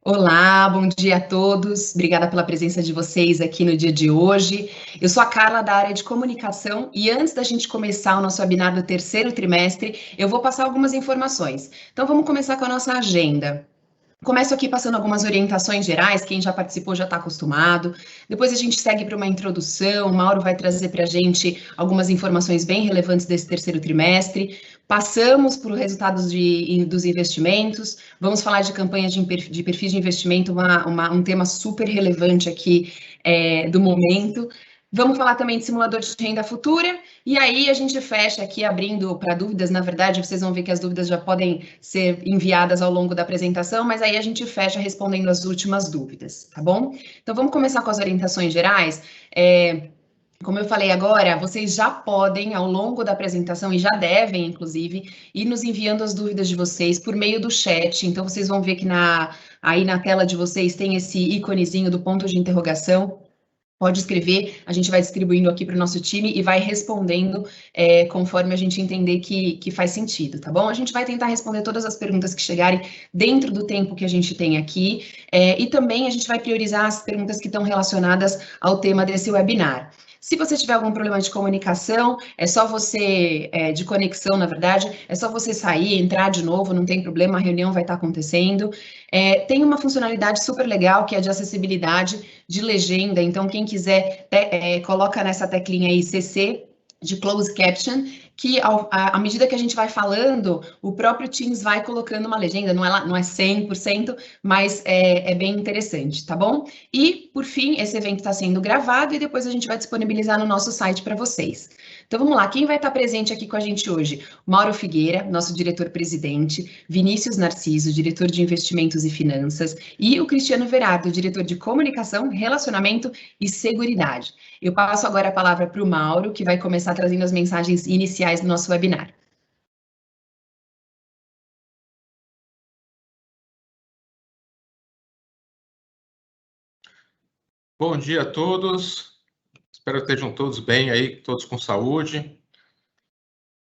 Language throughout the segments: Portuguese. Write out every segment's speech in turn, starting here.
Olá, bom dia a todos. Obrigada pela presença de vocês aqui no dia de hoje. Eu sou a Carla da área de comunicação e antes da gente começar o nosso webinar do terceiro trimestre, eu vou passar algumas informações. Então vamos começar com a nossa agenda. Começo aqui passando algumas orientações gerais, quem já participou já está acostumado. Depois a gente segue para uma introdução, o Mauro vai trazer para a gente algumas informações bem relevantes desse terceiro trimestre. Passamos por resultados dos investimentos, vamos falar de campanhas de perfis de investimento, um tema super relevante aqui do momento. Vamos falar também de simulador de renda futura, e aí a gente fecha aqui abrindo para dúvidas. Na verdade, vocês vão ver que as dúvidas já podem ser enviadas ao longo da apresentação, mas aí a gente fecha respondendo as últimas dúvidas, tá bom? Então vamos começar com as orientações gerais. Como eu falei agora, vocês já podem, ao longo da apresentação, e já devem, inclusive, ir nos enviando as dúvidas de vocês por meio do chat. Então, vocês vão ver que aí na tela de vocês tem esse íconezinho do ponto de interrogação. Pode escrever, a gente vai distribuindo aqui para o nosso time e vai respondendo conforme a gente entender que faz sentido, tá bom? A gente vai tentar responder todas as perguntas que chegarem dentro do tempo que a gente tem aqui, e também a gente vai priorizar as perguntas que estão relacionadas ao tema desse webinar. Se você tiver algum problema de comunicação, é só você, de conexão, na verdade, é só você sair, entrar de novo, não tem problema, a reunião vai estar acontecendo. Tem uma funcionalidade super legal que é de acessibilidade de legenda, então quem quiser, coloca nessa teclinha aí CC, de Closed Caption, que à medida que a gente vai falando, o próprio Teams vai colocando uma legenda, não é 100%, mas é bem interessante, tá bom? E, por fim, esse evento está sendo gravado e depois a gente vai disponibilizar no nosso site para vocês. Então, vamos lá, quem vai estar presente aqui com a gente hoje? Mauro Figueira, nosso diretor-presidente, Vinícius Narciso, diretor de investimentos e finanças, e o Cristiano Verardo, diretor de comunicação, relacionamento e seguridade. Eu passo agora a palavra para o Mauro, que vai começar trazendo as mensagens iniciais do nosso webinar. Bom dia a todos. Espero que estejam todos bem aí, todos com saúde.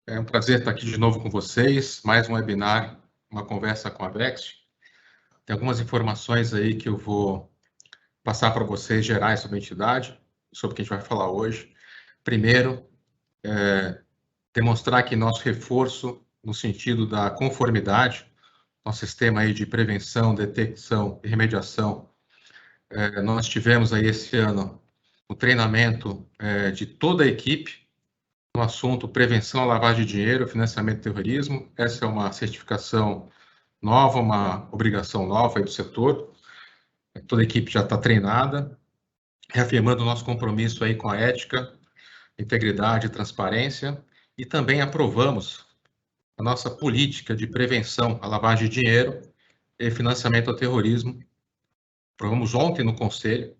É um prazer estar aqui de novo com vocês. Mais um webinar, uma conversa com a Vext. Tem algumas informações aí que eu vou passar para vocês gerais sobre a entidade, sobre o que a gente vai falar hoje. Primeiro, demonstrar que nosso reforço no sentido da conformidade, nosso sistema aí de prevenção, detecção e remediação, nós tivemos aí esse ano o treinamento de toda a equipe no assunto prevenção à lavagem de dinheiro, financiamento do terrorismo. Essa é uma certificação nova, uma obrigação nova aí do setor. Toda a equipe já está treinada, reafirmando o nosso compromisso aí com a ética, integridade e transparência, e também aprovamos a nossa política de prevenção à lavagem de dinheiro e financiamento ao terrorismo. Aprovamos ontem no Conselho.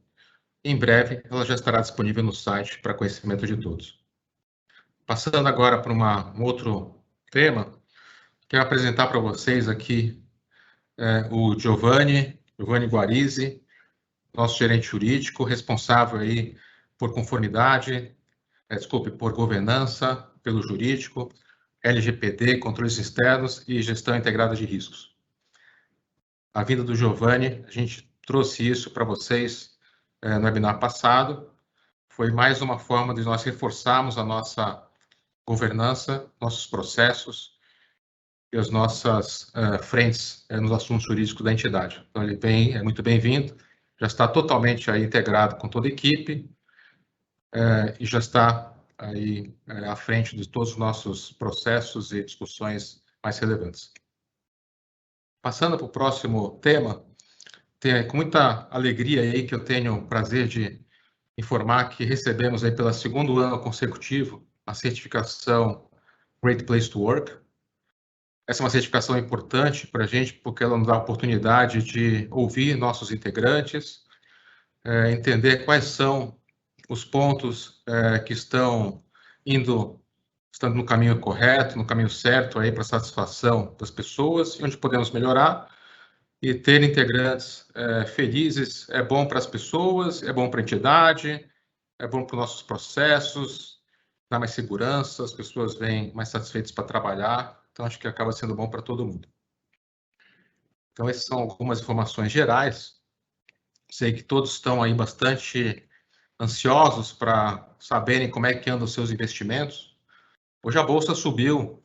Em breve, ela já estará disponível no site para conhecimento de todos. Passando agora para um outro tema, quero apresentar para vocês aqui o Giovanni Guarizzi, nosso gerente jurídico, responsável aí por conformidade, por governança, pelo jurídico, LGPD, controles externos e gestão integrada de riscos. A vinda do Giovanni, a gente trouxe isso para vocês no webinar passado, foi mais uma forma de nós reforçarmos a nossa governança, nossos processos e as nossas frentes nos assuntos jurídicos da entidade. Então, ele é muito bem-vindo, já está totalmente aí integrado com toda a equipe e já está aí à frente de todos os nossos processos e discussões mais relevantes. Passando para o próximo tema, com muita alegria aí que eu tenho o prazer de informar que recebemos aí pelo segundo ano consecutivo a certificação Great Place to Work. Essa é uma certificação importante para a gente, porque ela nos dá a oportunidade de ouvir nossos integrantes, entender quais são os pontos que estão estando no caminho correto, no caminho certo aí para a satisfação das pessoas, e onde podemos melhorar. E ter integrantes felizes é bom para as pessoas, é bom para a entidade, é bom para os nossos processos, dá mais segurança, as pessoas vêm mais satisfeitas para trabalhar. Então, acho que acaba sendo bom para todo mundo. Então, essas são algumas informações gerais. Sei que todos estão aí bastante ansiosos para saberem como é que andam os seus investimentos. Hoje a bolsa subiu,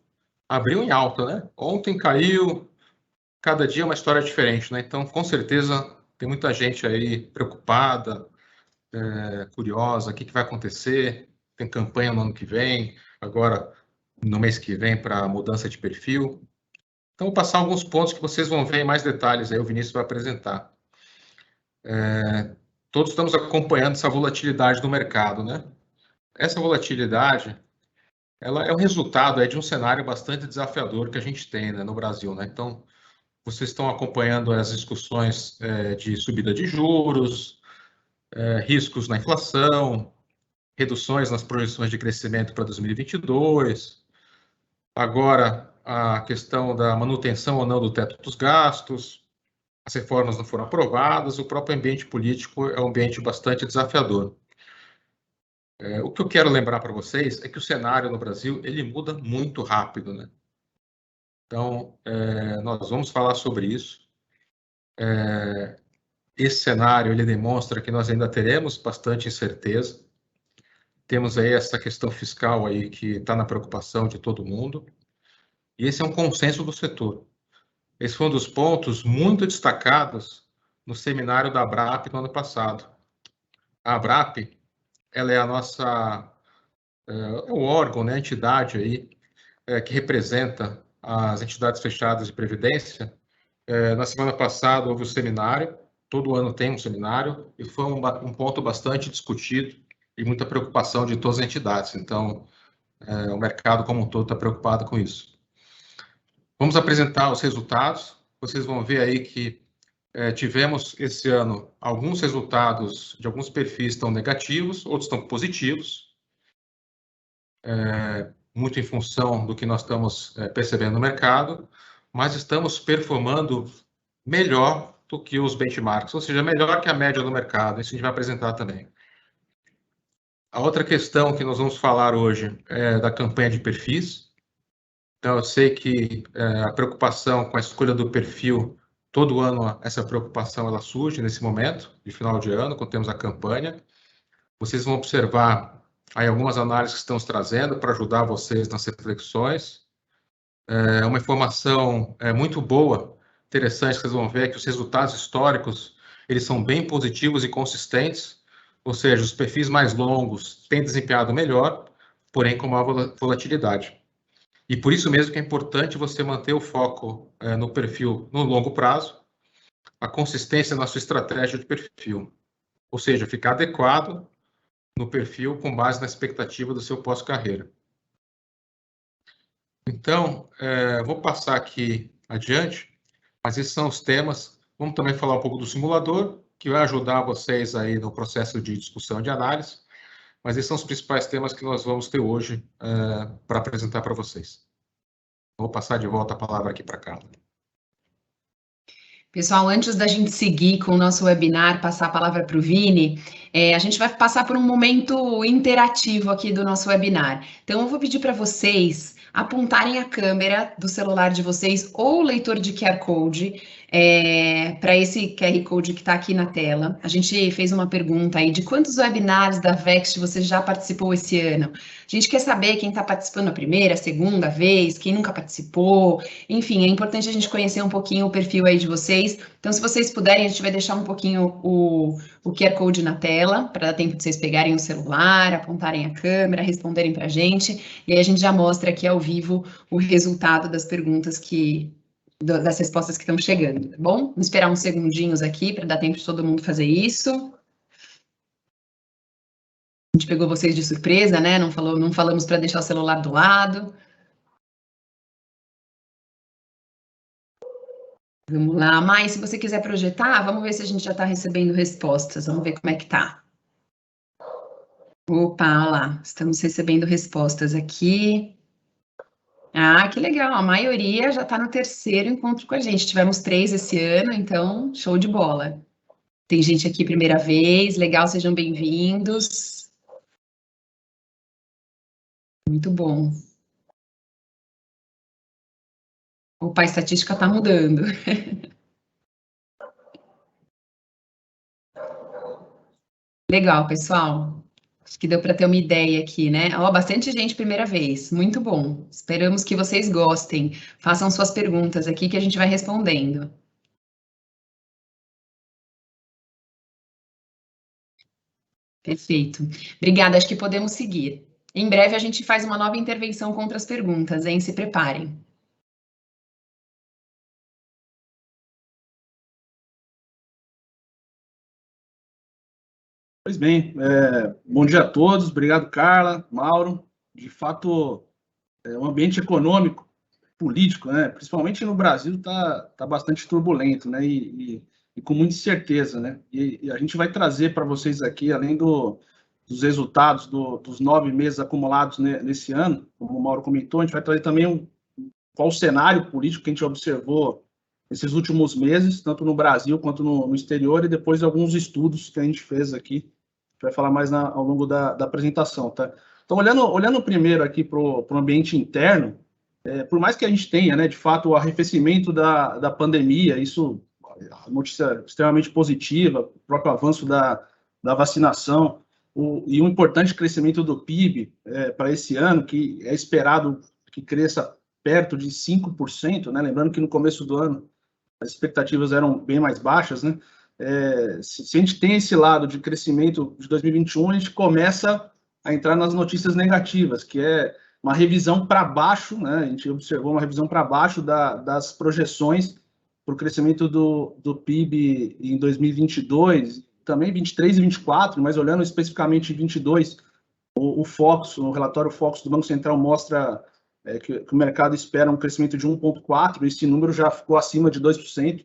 abriu em alta, né? Ontem caiu, cada dia é uma história diferente, né? Então, com certeza, tem muita gente aí preocupada, curiosa, o que vai acontecer? Tem campanha no ano que vem, agora no mês que vem para mudança de perfil. Então, vou passar alguns pontos que vocês vão ver em mais detalhes, aí o Vinícius vai apresentar. Todos estamos acompanhando essa volatilidade do mercado, né? Essa volatilidade, ela é o resultado aí de um cenário bastante desafiador que a gente tem, né, no Brasil, né? Então, vocês estão acompanhando as discussões de subida de juros, riscos na inflação, reduções nas projeções de crescimento para 2022, agora a questão da manutenção ou não do teto dos gastos, as reformas não foram aprovadas, o próprio ambiente político é um ambiente bastante desafiador. O que eu quero lembrar para vocês é que o cenário no Brasil ele muda muito rápido, né? Então, nós vamos falar sobre isso. Esse cenário ele demonstra que nós ainda teremos bastante incerteza. Temos aí essa questão fiscal aí que está na preocupação de todo mundo. E esse é um consenso do setor. Esse foi um dos pontos muito destacados no seminário da ABRAP no ano passado. A ABRAP, ela é a nossa é o órgão, né, a entidade aí que representa as entidades fechadas de previdência. Na semana passada houve o seminário, todo ano tem um seminário, e foi um ponto bastante discutido e muita preocupação de todas as entidades. Então, o mercado como um todo está preocupado com isso. Vamos apresentar os resultados. Vocês vão ver aí que tivemos esse ano alguns resultados de alguns perfis estão negativos, outros estão positivos, muito em função do que nós estamos percebendo no mercado, mas estamos performando melhor do que os benchmarks, ou seja, melhor que a média do mercado. Isso a gente vai apresentar também. A outra questão que nós vamos falar hoje é da campanha de perfis. Então, eu sei que a preocupação com a escolha do perfil, todo ano essa preocupação ela surge nesse momento, de final de ano, quando temos a campanha. Vocês vão observar aí algumas análises que estamos trazendo para ajudar vocês nas reflexões. Uma informação muito boa, interessante, que vocês vão ver que os resultados históricos, eles são bem positivos e consistentes, ou seja, os perfis mais longos têm desempenhado melhor, porém com maior volatilidade. E por isso mesmo que é importante você manter o foco no perfil no longo prazo, a consistência na sua estratégia de perfil, ou seja, ficar adequado no perfil com base na expectativa do seu pós-carreira. Então, vou passar aqui adiante, mas esses são os temas. Vamos também falar um pouco do simulador, que vai ajudar vocês aí no processo de discussão e de análise, mas esses são os principais temas que nós vamos ter hoje para apresentar para vocês. Vou passar de volta a palavra aqui para cá. Pessoal, antes da gente seguir com o nosso webinar, passar a palavra para o Vini, a gente vai passar por um momento interativo aqui do nosso webinar. Então, eu vou pedir para vocês apontarem a câmera do celular de vocês ou o leitor de QR Code para esse QR Code que está aqui na tela. A gente fez uma pergunta aí de quantos webinars da Vext você já participou esse ano. A gente quer saber quem está participando a primeira, a segunda vez, quem nunca participou. Enfim, é importante a gente conhecer um pouquinho o perfil aí de vocês. Então, se vocês puderem, a gente vai deixar um pouquinho o QR Code na tela, para dar tempo de vocês pegarem o celular, apontarem a câmera, responderem para a gente. E aí a gente já mostra aqui ao vivo o resultado das perguntas das respostas que estão chegando, tá bom? Vamos esperar uns segundinhos aqui para dar tempo de todo mundo fazer isso. A gente pegou vocês de surpresa, né? Não falamos para deixar o celular do lado. Vamos lá, Mai, se você quiser projetar, vamos ver se a gente já está recebendo respostas. Vamos ver como é que tá. Opa, olha lá, estamos recebendo respostas aqui. Ah, que legal, a maioria já está no terceiro encontro com a gente. Tivemos 3 esse ano, então show de bola. Tem gente aqui primeira vez, legal, sejam bem-vindos. Muito bom. Opa, a estatística está mudando. Legal, pessoal. Acho que deu para ter uma ideia aqui, né? Ó, bastante gente primeira vez. Muito bom. Esperamos que vocês gostem. Façam suas perguntas aqui que a gente vai respondendo. Perfeito. Obrigada, acho que podemos seguir. Em breve a gente faz uma nova intervenção contra as perguntas, hein? Se preparem. Pois bem, bom dia a todos, obrigado, Carla, Mauro. De fato, o ambiente econômico, político, né, principalmente no Brasil, tá bastante turbulento, né, e com muita incerteza, né. E a gente vai trazer para vocês aqui, além dos resultados dos 9 meses acumulados nesse ano, como o Mauro comentou, a gente vai trazer também qual o cenário político que a gente observou nesses últimos meses, tanto no Brasil quanto no exterior, e depois alguns estudos que a gente fez aqui. A gente vai falar mais ao longo da apresentação, tá? Então, olhando primeiro aqui para o ambiente interno, por mais que a gente tenha, né, de fato, o arrefecimento da pandemia, isso, a notícia extremamente positiva, o próprio avanço da vacinação, e um importante crescimento do PIB para esse ano, que é esperado que cresça perto de 5%, né? Lembrando que no começo do ano as expectativas eram bem mais baixas, né? Se a gente tem esse lado de crescimento de 2021, a gente começa a entrar nas notícias negativas, que é uma revisão para baixo, né? A gente observou uma revisão para baixo das projeções para o crescimento do PIB em 2022, também 23 e 24, mas olhando especificamente 22, o Focus, o relatório Focus do Banco Central mostra que o mercado espera um crescimento de 1,4%, esse número já ficou acima de 2%.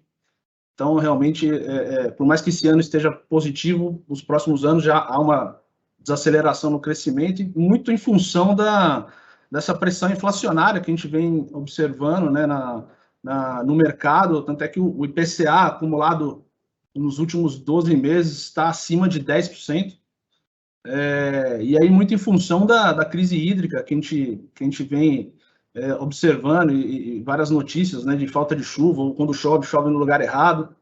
Então, realmente, por mais que esse ano esteja positivo, nos próximos anos já há uma desaceleração no crescimento, muito em função dessa pressão inflacionária que a gente vem observando, né, no mercado, tanto é que o IPCA acumulado nos últimos 12 meses está acima de 10%, e aí muito em função da crise hídrica que a gente vem observando, e várias notícias, né, de falta de chuva, ou quando chove no lugar errado,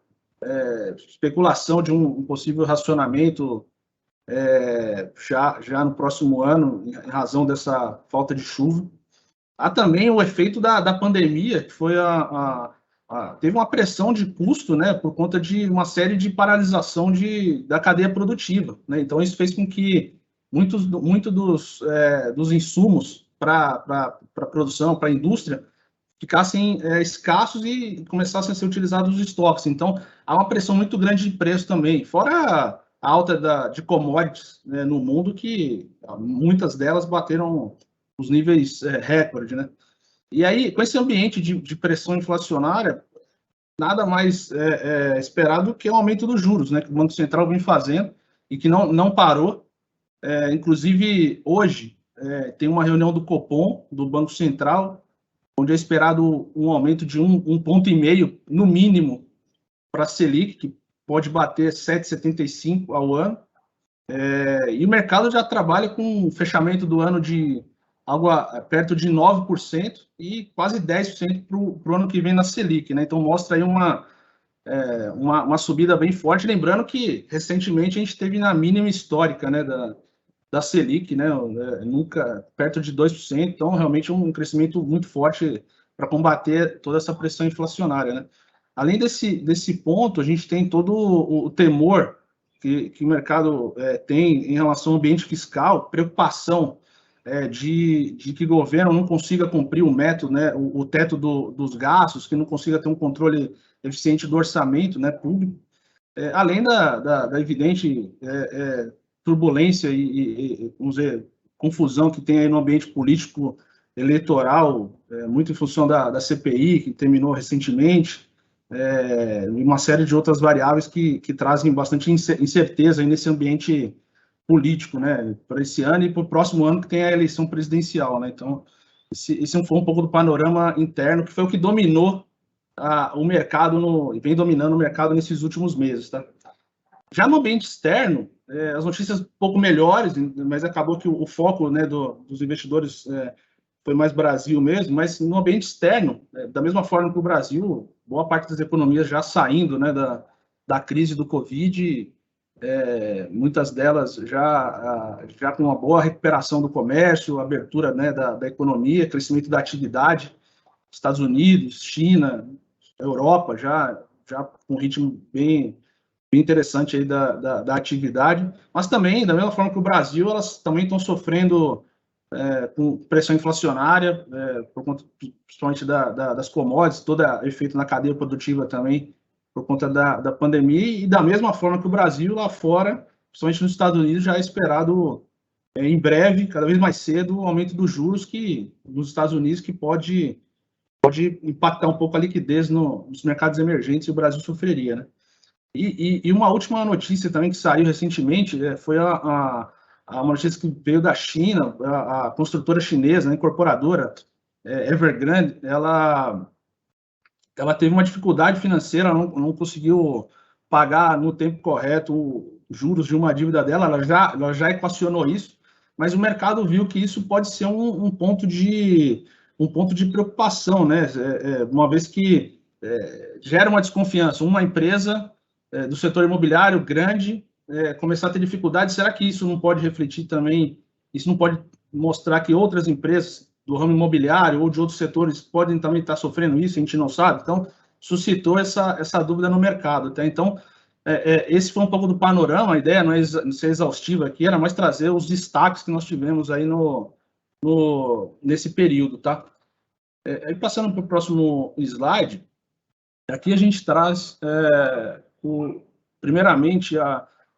especulação de um possível racionamento já no próximo ano, em razão dessa falta de chuva. Há também o efeito da pandemia, que foi teve uma pressão de custo, né, por conta de uma série de paralisação da cadeia produtiva, né? Então, isso fez com que muito dos insumos para a produção, para a indústria, ficassem escassos e começassem a ser utilizados os estoques. Então, há uma pressão muito grande de preço também, fora a alta de commodities, né, no mundo, que muitas delas bateram os níveis recorde, né? E aí, com esse ambiente de pressão inflacionária, nada mais esperado que o aumento dos juros, né, que o Banco Central vem fazendo e que não parou. Inclusive, hoje, tem uma reunião do Copom, do Banco Central, onde é esperado um aumento de 1,5 ponto, no mínimo, para a Selic, que pode bater 7,75 ao ano. E o mercado já trabalha com um fechamento do ano de algo perto de 9% e quase 10% para o ano que vem na Selic, né? Então mostra aí uma subida bem forte, lembrando que recentemente a gente teve na mínima histórica, né, da Selic, né, nunca perto de 2%, então realmente um crescimento muito forte para combater toda essa pressão inflacionária, né? Além desse ponto, a gente tem todo o temor que o mercado tem em relação ao ambiente fiscal, preocupação de que o governo não consiga cumprir o método, né, o teto dos gastos, que não consiga ter um controle eficiente do orçamento, né, público, além da evidente turbulência e, vamos dizer, confusão que tem aí no ambiente político eleitoral, muito em função da CPI, que terminou recentemente, e uma série de outras variáveis que trazem bastante incerteza aí nesse ambiente político, né, para esse ano e para o próximo ano, que tem a eleição presidencial, né? Então, esse foi um pouco do panorama interno, que foi o que dominou o mercado, e vem dominando o mercado nesses últimos meses, tá? Já no ambiente externo, as notícias um pouco melhores, mas acabou que o foco, né, dos investidores foi mais Brasil mesmo, mas no ambiente externo, da mesma forma que o Brasil, boa parte das economias já saindo, né, da crise do Covid, muitas delas já com uma boa recuperação do comércio, abertura, né, da economia, crescimento da atividade, Estados Unidos, China, Europa, já com um ritmo bem interessante aí da atividade, mas também, da mesma forma que o Brasil, elas também estão sofrendo com pressão inflacionária, por conta principalmente das commodities, todo efeito na cadeia produtiva também, por conta da pandemia, e da mesma forma que o Brasil, lá fora, principalmente nos Estados Unidos, já é esperado em breve, cada vez mais cedo, o aumento dos juros nos Estados Unidos, que pode impactar um pouco a liquidez nos mercados emergentes, e o Brasil sofreria, né? E uma última notícia também que saiu recentemente foi uma notícia que veio da China, a construtora chinesa, a incorporadora Evergrande, ela teve uma dificuldade financeira, não conseguiu pagar no tempo correto os juros de uma dívida dela, ela já equacionou isso, mas o mercado viu que isso pode ser um ponto de preocupação, né? Uma vez que gera uma desconfiança, uma empresa do setor imobiliário grande começar a ter dificuldade, será que isso não pode refletir também, isso não pode mostrar que outras empresas do ramo imobiliário ou de outros setores podem também estar sofrendo isso, a gente não sabe? Então, suscitou essa dúvida no mercado, tá? Então, esse foi um pouco do panorama, a ideia não é ser exaustiva aqui, era mais trazer os destaques que nós tivemos aí nesse período, tá? Aí, passando para o próximo slide, aqui a gente traz, primeiramente,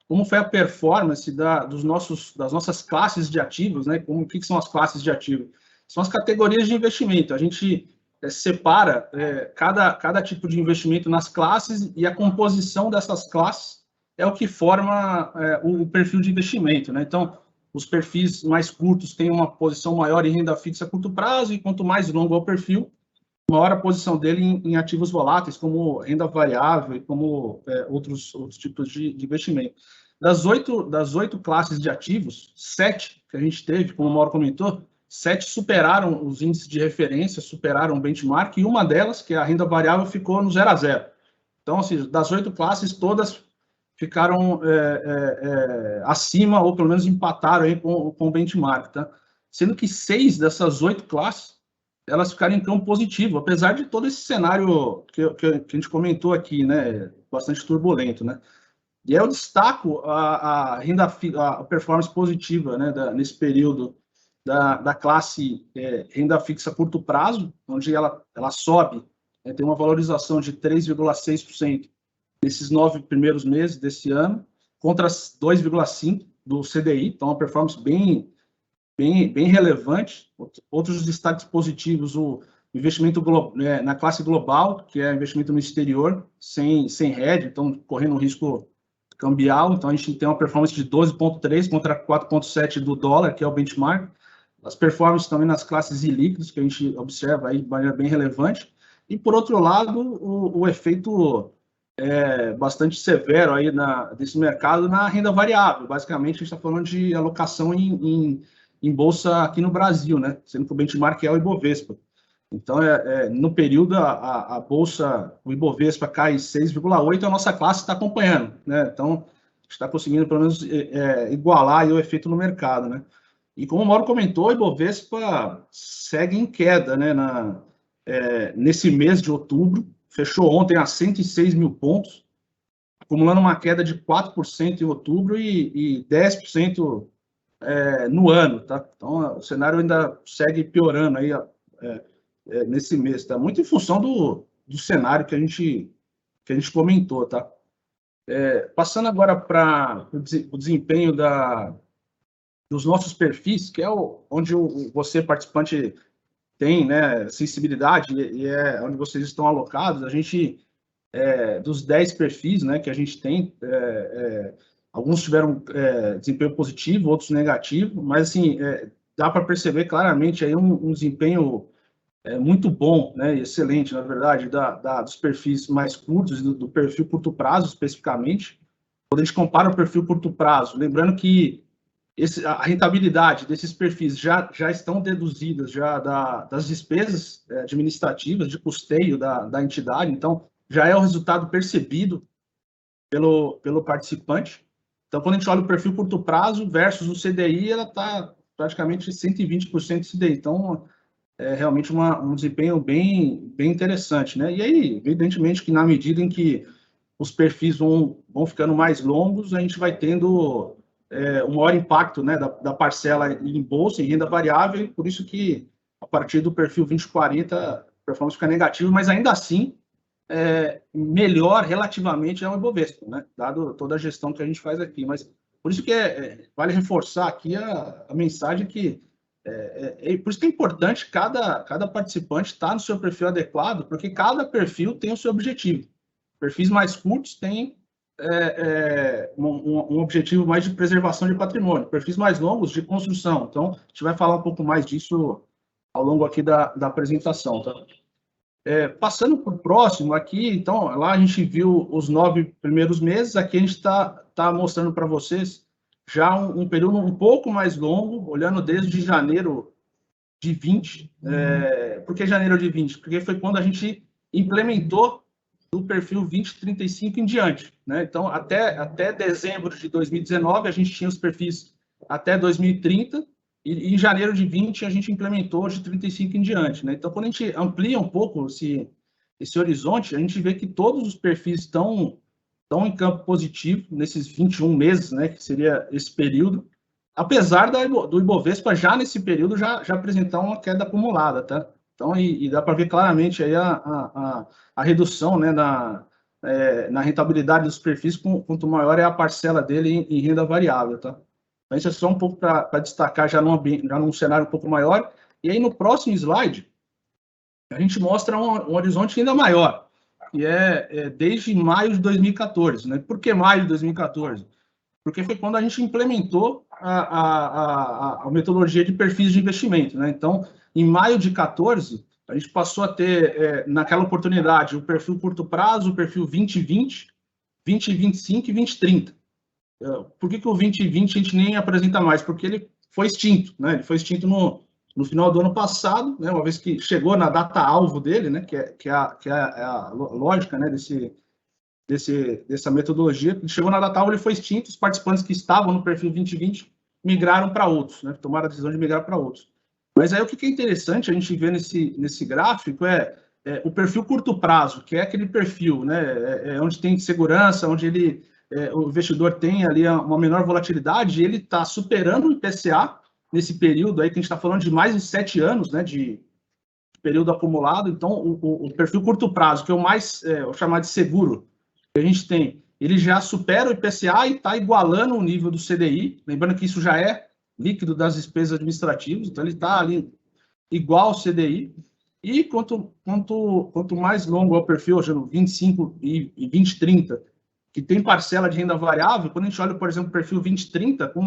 como foi a performance das nossas classes de ativos, né? O que são as classes de ativos? São as categorias de investimento. A gente separa cada tipo de investimento nas classes, e a composição dessas classes é o que forma o perfil de investimento, né? Então, os perfis mais curtos têm uma posição maior em renda fixa a curto prazo, e quanto mais longo é o perfil, maior a posição dele em ativos voláteis, como renda variável e como outros tipos de investimento. Das oito classes de ativos, 7 que a gente teve, como o Mauro comentou, 7 superaram os índices de referência, superaram o benchmark, e uma delas, que é a renda variável, ficou no 0 a 0. Então, assim, das 8 classes, todas ficaram acima, ou pelo menos empataram aí com o benchmark, tá? Sendo que 6 dessas 8 classes, elas ficaram em campo positivo, apesar de todo esse cenário que a gente comentou aqui, né, bastante turbulento, né? E aí eu destaco a performance positiva, né, nesse período da classe renda fixa a curto prazo, onde ela sobe, tem uma valorização de 3,6% nesses 9 primeiros meses desse ano, contra 2,5% do CDI, então uma performance bem relevante. Outros destaques positivos, o investimento na classe global, que é investimento no exterior, sem hedge, então correndo um risco cambial. Então, a gente tem uma performance de 12,3 contra 4,7 do dólar, que é o benchmark. As performances também nas classes ilíquidas, que a gente observa aí de maneira bem relevante. E, por outro lado, o efeito bastante severo aí desse mercado na renda variável. Basicamente, a gente está falando de alocação em bolsa aqui no Brasil, né? Sendo que o benchmark é o Ibovespa. Então, no período, a bolsa, o Ibovespa cai 6,8%, a nossa classe está acompanhando, né? Então, a gente está conseguindo, pelo menos, igualar aí o efeito no mercado, né? E como o Mauro comentou, o Ibovespa segue em queda, né? Nesse mês de outubro, fechou ontem a 106 mil pontos, acumulando uma queda de 4% em outubro e 10% no ano, tá? Então, o cenário ainda segue piorando aí nesse mês, tá? Muito em função do cenário que a gente comentou, tá? Passando agora para o desempenho dos nossos perfis, que é onde você, participante, tem, né, sensibilidade, e é onde vocês estão alocados. A gente, dos 10 perfis, né, que a gente tem, alguns tiveram desempenho positivo, outros negativo, mas, assim, dá para perceber claramente aí um desempenho muito bom, né, excelente, na verdade, dos perfis mais curtos, do perfil curto prazo, especificamente. Quando a gente compara o perfil curto prazo, lembrando que a rentabilidade desses perfis já estão deduzidas das despesas administrativas, de custeio da entidade, então já é o resultado percebido pelo participante. Então, quando a gente olha o perfil curto prazo versus o CDI, ela está praticamente 120% de CDI. Então, é realmente um desempenho bem interessante, né? E aí, evidentemente que na medida em que os perfis vão ficando mais longos, a gente vai tendo um maior impacto, né, da parcela em bolsa, em renda variável, e por isso que a partir do perfil 2040 a performance fica negativa, mas ainda assim melhor relativamente ao Ibovespa, né, dado toda a gestão que a gente faz aqui. Mas por isso que vale reforçar aqui a mensagem que por isso que é importante cada participante estar no seu perfil adequado, porque cada perfil tem o seu objetivo. Perfis mais curtos têm um objetivo mais de preservação de patrimônio, perfis mais longos de construção. Então, a gente vai falar um pouco mais disso ao longo aqui da apresentação. Tá? Passando para o próximo aqui, então, lá a gente viu os 9 primeiros meses, aqui a gente está mostrando para vocês já um período um pouco mais longo, olhando desde janeiro de 20. Por que janeiro de 20? Porque foi quando a gente implementou do perfil 2035 em diante, né? Então, até dezembro de 2019, a gente tinha os perfis até 2030, e em janeiro de 20 a gente implementou de 35 em diante, né? Então, quando a gente amplia um pouco esse horizonte, a gente vê que todos os perfis estão em campo positivo nesses 21 meses, né? Que seria esse período, apesar do Ibovespa já nesse período já apresentar uma queda acumulada, tá? Então, e dá para ver claramente aí a redução, né, na rentabilidade dos perfis, quanto maior é a parcela dele em renda variável, tá? Então, isso é só um pouco para destacar já num cenário um pouco maior. E aí, no próximo slide, a gente mostra um horizonte ainda maior, que é desde maio de 2014, né? Por que maio de 2014? Porque foi quando a gente implementou a metodologia de perfis de investimento, né? Então, em maio de 14, a gente passou a ter, naquela oportunidade, o perfil curto prazo, o perfil 2020, 2025 e 2030. Por que o 2020 a gente nem apresenta mais? Porque ele foi extinto, né? Ele foi extinto no final do ano passado, né? Uma vez que chegou na data-alvo dele, né? Que é a lógica, né? Dessa metodologia. Chegou na data-alvo, ele foi extinto, os participantes que estavam no perfil 2020 migraram para outros, né? Tomaram a decisão de migrar para outros. Mas aí o que é interessante a gente ver nesse gráfico é o perfil curto prazo, que é aquele perfil, né? Onde tem segurança, onde o investidor tem ali uma menor volatilidade, e ele está superando o IPCA nesse período aí, que a gente está falando de mais de 7 anos, né? De período acumulado. Então, o perfil curto prazo, que é o mais, vou chamar de seguro, que a gente tem, ele já supera o IPCA e está igualando o nível do CDI, lembrando que isso já é líquido das despesas administrativas, então ele está ali igual ao CDI, e quanto mais longo é o perfil, hoje no 25 e 2030, que tem parcela de renda variável, quando a gente olha, por exemplo, o perfil 2030, com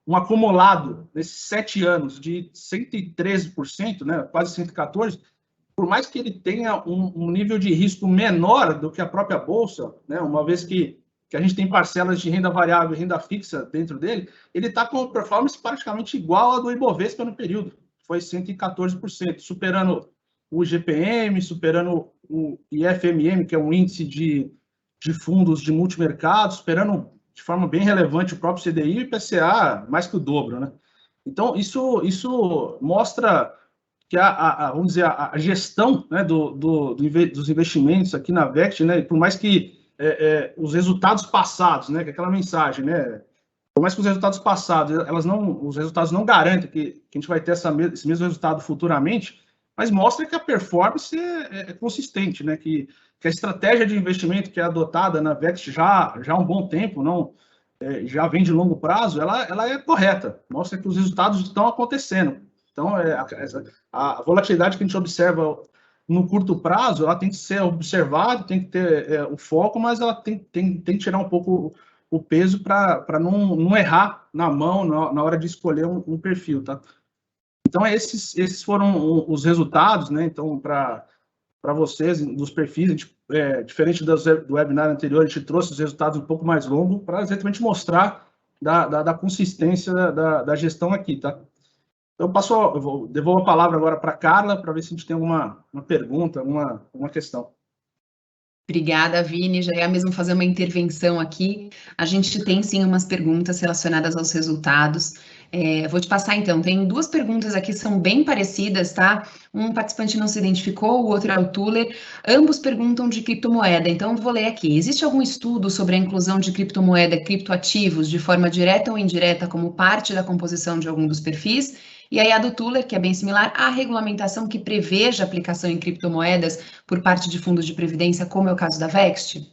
um acumulado nesses 7 anos de 113%, né, quase 114%, por mais que ele tenha um nível de risco menor do que a própria Bolsa, né, uma vez que a gente tem parcelas de renda variável e renda fixa dentro dele, ele está com performance praticamente igual à do Ibovespa no período, foi 114%, superando o IGPM, superando o IFMM, que é um índice de fundos de multimercado, superando de forma bem relevante o próprio CDI e o IPCA mais que o dobro, né? Então, isso mostra que vamos dizer, a gestão, né, dos investimentos aqui na Vect, né, por mais que os resultados passados, né, que é aquela mensagem, né, por mais que os resultados passados, os resultados não garantem que a gente vai ter esse mesmo resultado futuramente, mas mostra que a performance é consistente, né, que a estratégia de investimento que é adotada na Vect já há um bom tempo, já vem de longo prazo, ela é correta, mostra que os resultados estão acontecendo. Então, a volatilidade que a gente observa no curto prazo, ela tem que ser observada, tem que ter o foco, mas ela tem que tirar um pouco o peso para não errar na mão na hora de escolher um perfil, tá? Então, esses foram os resultados, né? Então, para vocês, dos perfis, a gente, diferente do webinar anterior, a gente trouxe os resultados um pouco mais longos para exatamente mostrar da consistência da gestão aqui, tá? Eu devolvo a palavra agora para a Carla, para ver se a gente tem alguma pergunta, alguma questão. Obrigada, Vini. Já ia mesmo fazer uma intervenção aqui. A gente tem sim umas perguntas relacionadas aos resultados. Vou te passar então. Tem duas perguntas aqui, são bem parecidas, tá? Um participante não se identificou, o outro é o Tuller. Ambos perguntam de criptomoeda, então vou ler aqui. Existe algum estudo sobre a inclusão de criptomoeda, criptoativos, de forma direta ou indireta, como parte da composição de algum dos perfis? E aí a do Tuller, que é bem similar, a regulamentação que preveja a aplicação em criptomoedas por parte de fundos de previdência, como é o caso da Vext?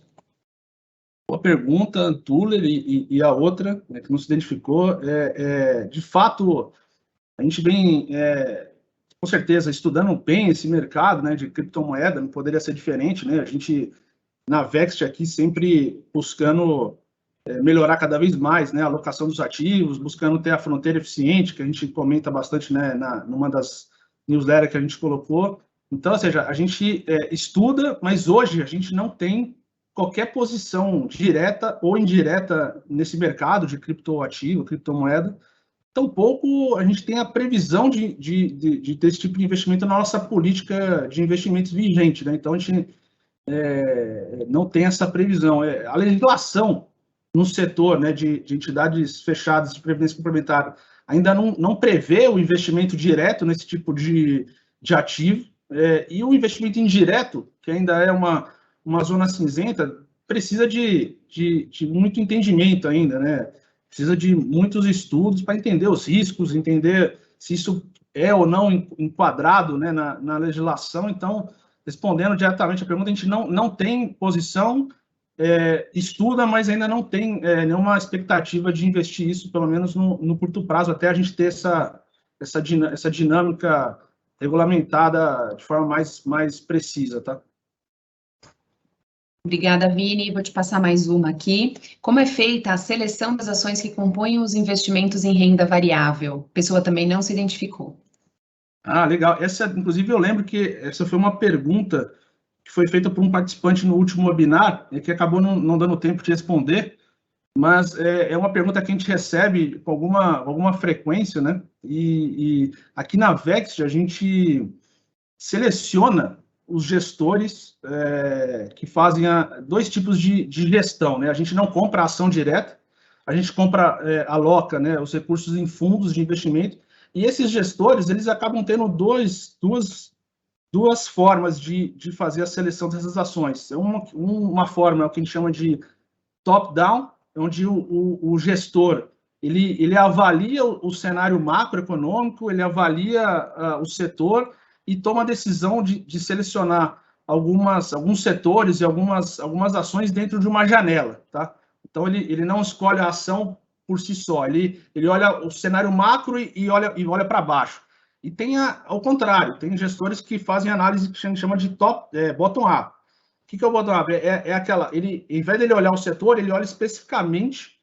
Boa pergunta, Tuller, e a outra, né, que não se identificou, de fato, a gente vem, com certeza, estudando bem esse mercado, né, de criptomoeda, não poderia ser diferente, né? A gente, na Vext aqui, sempre buscando melhorar cada vez mais, né, a alocação dos ativos, buscando ter a fronteira eficiente, que a gente comenta bastante, né, numa das newsletters que a gente colocou. Então, ou seja, a gente estuda, mas hoje a gente não tem qualquer posição direta ou indireta nesse mercado de criptoativo, criptomoeda. Tampouco a gente tem a previsão de ter esse tipo de investimento na nossa política de investimentos vigente, né? Então, a gente não tem essa previsão. A legislação no setor, né, de entidades fechadas de previdência complementar ainda não prevê o investimento direto nesse tipo de ativo, e o investimento indireto, que ainda é uma zona cinzenta, precisa de muito entendimento ainda, né? Precisa de muitos estudos para entender os riscos, entender se isso é ou não enquadrado, né, na legislação. Então, respondendo diretamente a pergunta, a gente não tem posição, estuda, mas ainda não tem nenhuma expectativa de investir isso, pelo menos no curto prazo, até a gente ter essa dinâmica regulamentada de forma mais precisa, tá? Obrigada, Vini. Vou te passar mais uma aqui. Como é feita a seleção das ações que compõem os investimentos em renda variável? A pessoa também não se identificou. Ah, legal. Essa, inclusive, eu lembro que essa foi uma pergunta que foi feita por um participante no último webinar, que acabou não dando tempo de responder, mas é uma pergunta que a gente recebe com alguma frequência, né? E aqui na Vext a gente seleciona os gestores que fazem dois tipos de gestão, né? A gente não compra ação direta, a gente aloca, né, os recursos em fundos de investimento, e esses gestores, eles acabam tendo duas formas de fazer a seleção dessas ações. Uma forma é o que a gente chama de top-down, onde o gestor ele avalia o cenário macroeconômico, ele avalia o setor e toma a decisão de selecionar alguns setores e algumas ações dentro de uma janela, tá? Então, ele não escolhe a ação por si só, ele olha o cenário macro e olha para baixo. E tem ao contrário, tem gestores que fazem análise que a gente chama de bottom-up. O que é o bottom-up? Em vez de ele olhar o setor, ele olha especificamente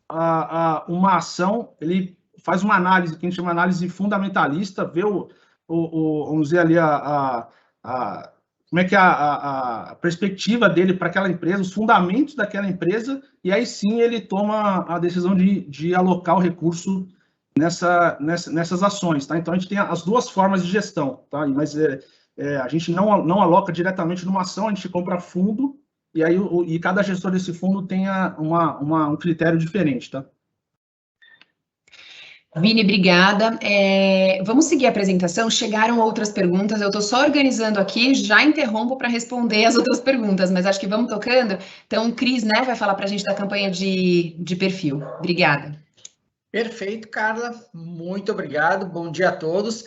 uma ação, ele faz uma análise que a gente chama de análise fundamentalista, vê vamos dizer ali como é que é a perspectiva dele para aquela empresa, os fundamentos daquela empresa, e aí sim ele toma a decisão de alocar o recurso nessas ações, tá? Então a gente tem as duas formas de gestão, tá? Mas a gente não aloca diretamente numa ação, a gente compra fundo, e aí cada gestor desse fundo tem um critério diferente, tá? Vini, obrigada. Vamos seguir a apresentação. Chegaram outras perguntas. Eu estou só organizando aqui, já interrompo para responder as outras perguntas, mas acho que vamos tocando. Então, o Cris, né, vai falar para a gente da campanha de perfil. Obrigada. Perfeito, Carla. Muito obrigado. Bom dia a todos.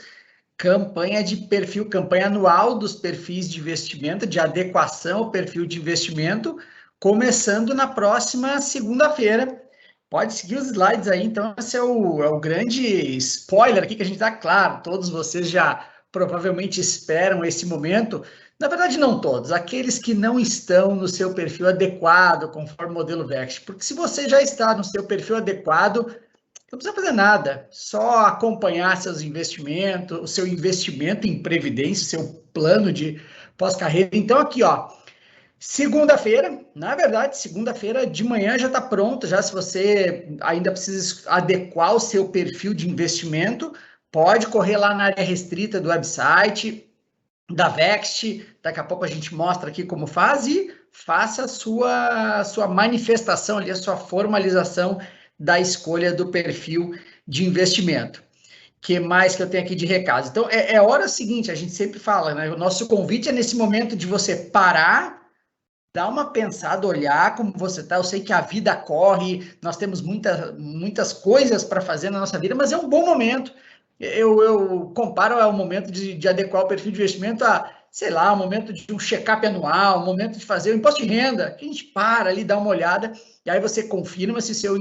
Campanha de perfil, campanha anual dos perfis de investimento, de adequação ao perfil de investimento, começando na próxima segunda-feira. Pode seguir os slides aí, então esse é o grande spoiler aqui que a gente dá, claro, todos vocês já provavelmente esperam esse momento, na verdade não todos, aqueles que não estão no seu perfil adequado, conforme o modelo Vext, porque se você já está no seu perfil adequado, não precisa fazer nada, só acompanhar seus investimentos, o seu investimento em previdência, seu plano de pós-carreira. Então aqui, ó, segunda-feira, na verdade, segunda-feira de manhã já está pronto, já se você ainda precisa adequar o seu perfil de investimento, pode correr lá na área restrita do website, da Vext. Daqui a pouco a gente mostra aqui como faz e faça a sua manifestação ali, a sua formalização da escolha do perfil de investimento. Que mais que eu tenho aqui de recados? Então, é hora seguinte, a gente sempre fala, né? O nosso convite é nesse momento de você parar, dar uma pensada, olhar como você está. Eu sei que a vida corre, nós temos muitas coisas para fazer na nossa vida, mas é um bom momento. Eu comparo ao momento de adequar o perfil de investimento a, sei lá, o momento de um check-up anual, o momento de fazer o imposto de renda, que a gente para ali, dá uma olhada, e aí você confirma se seu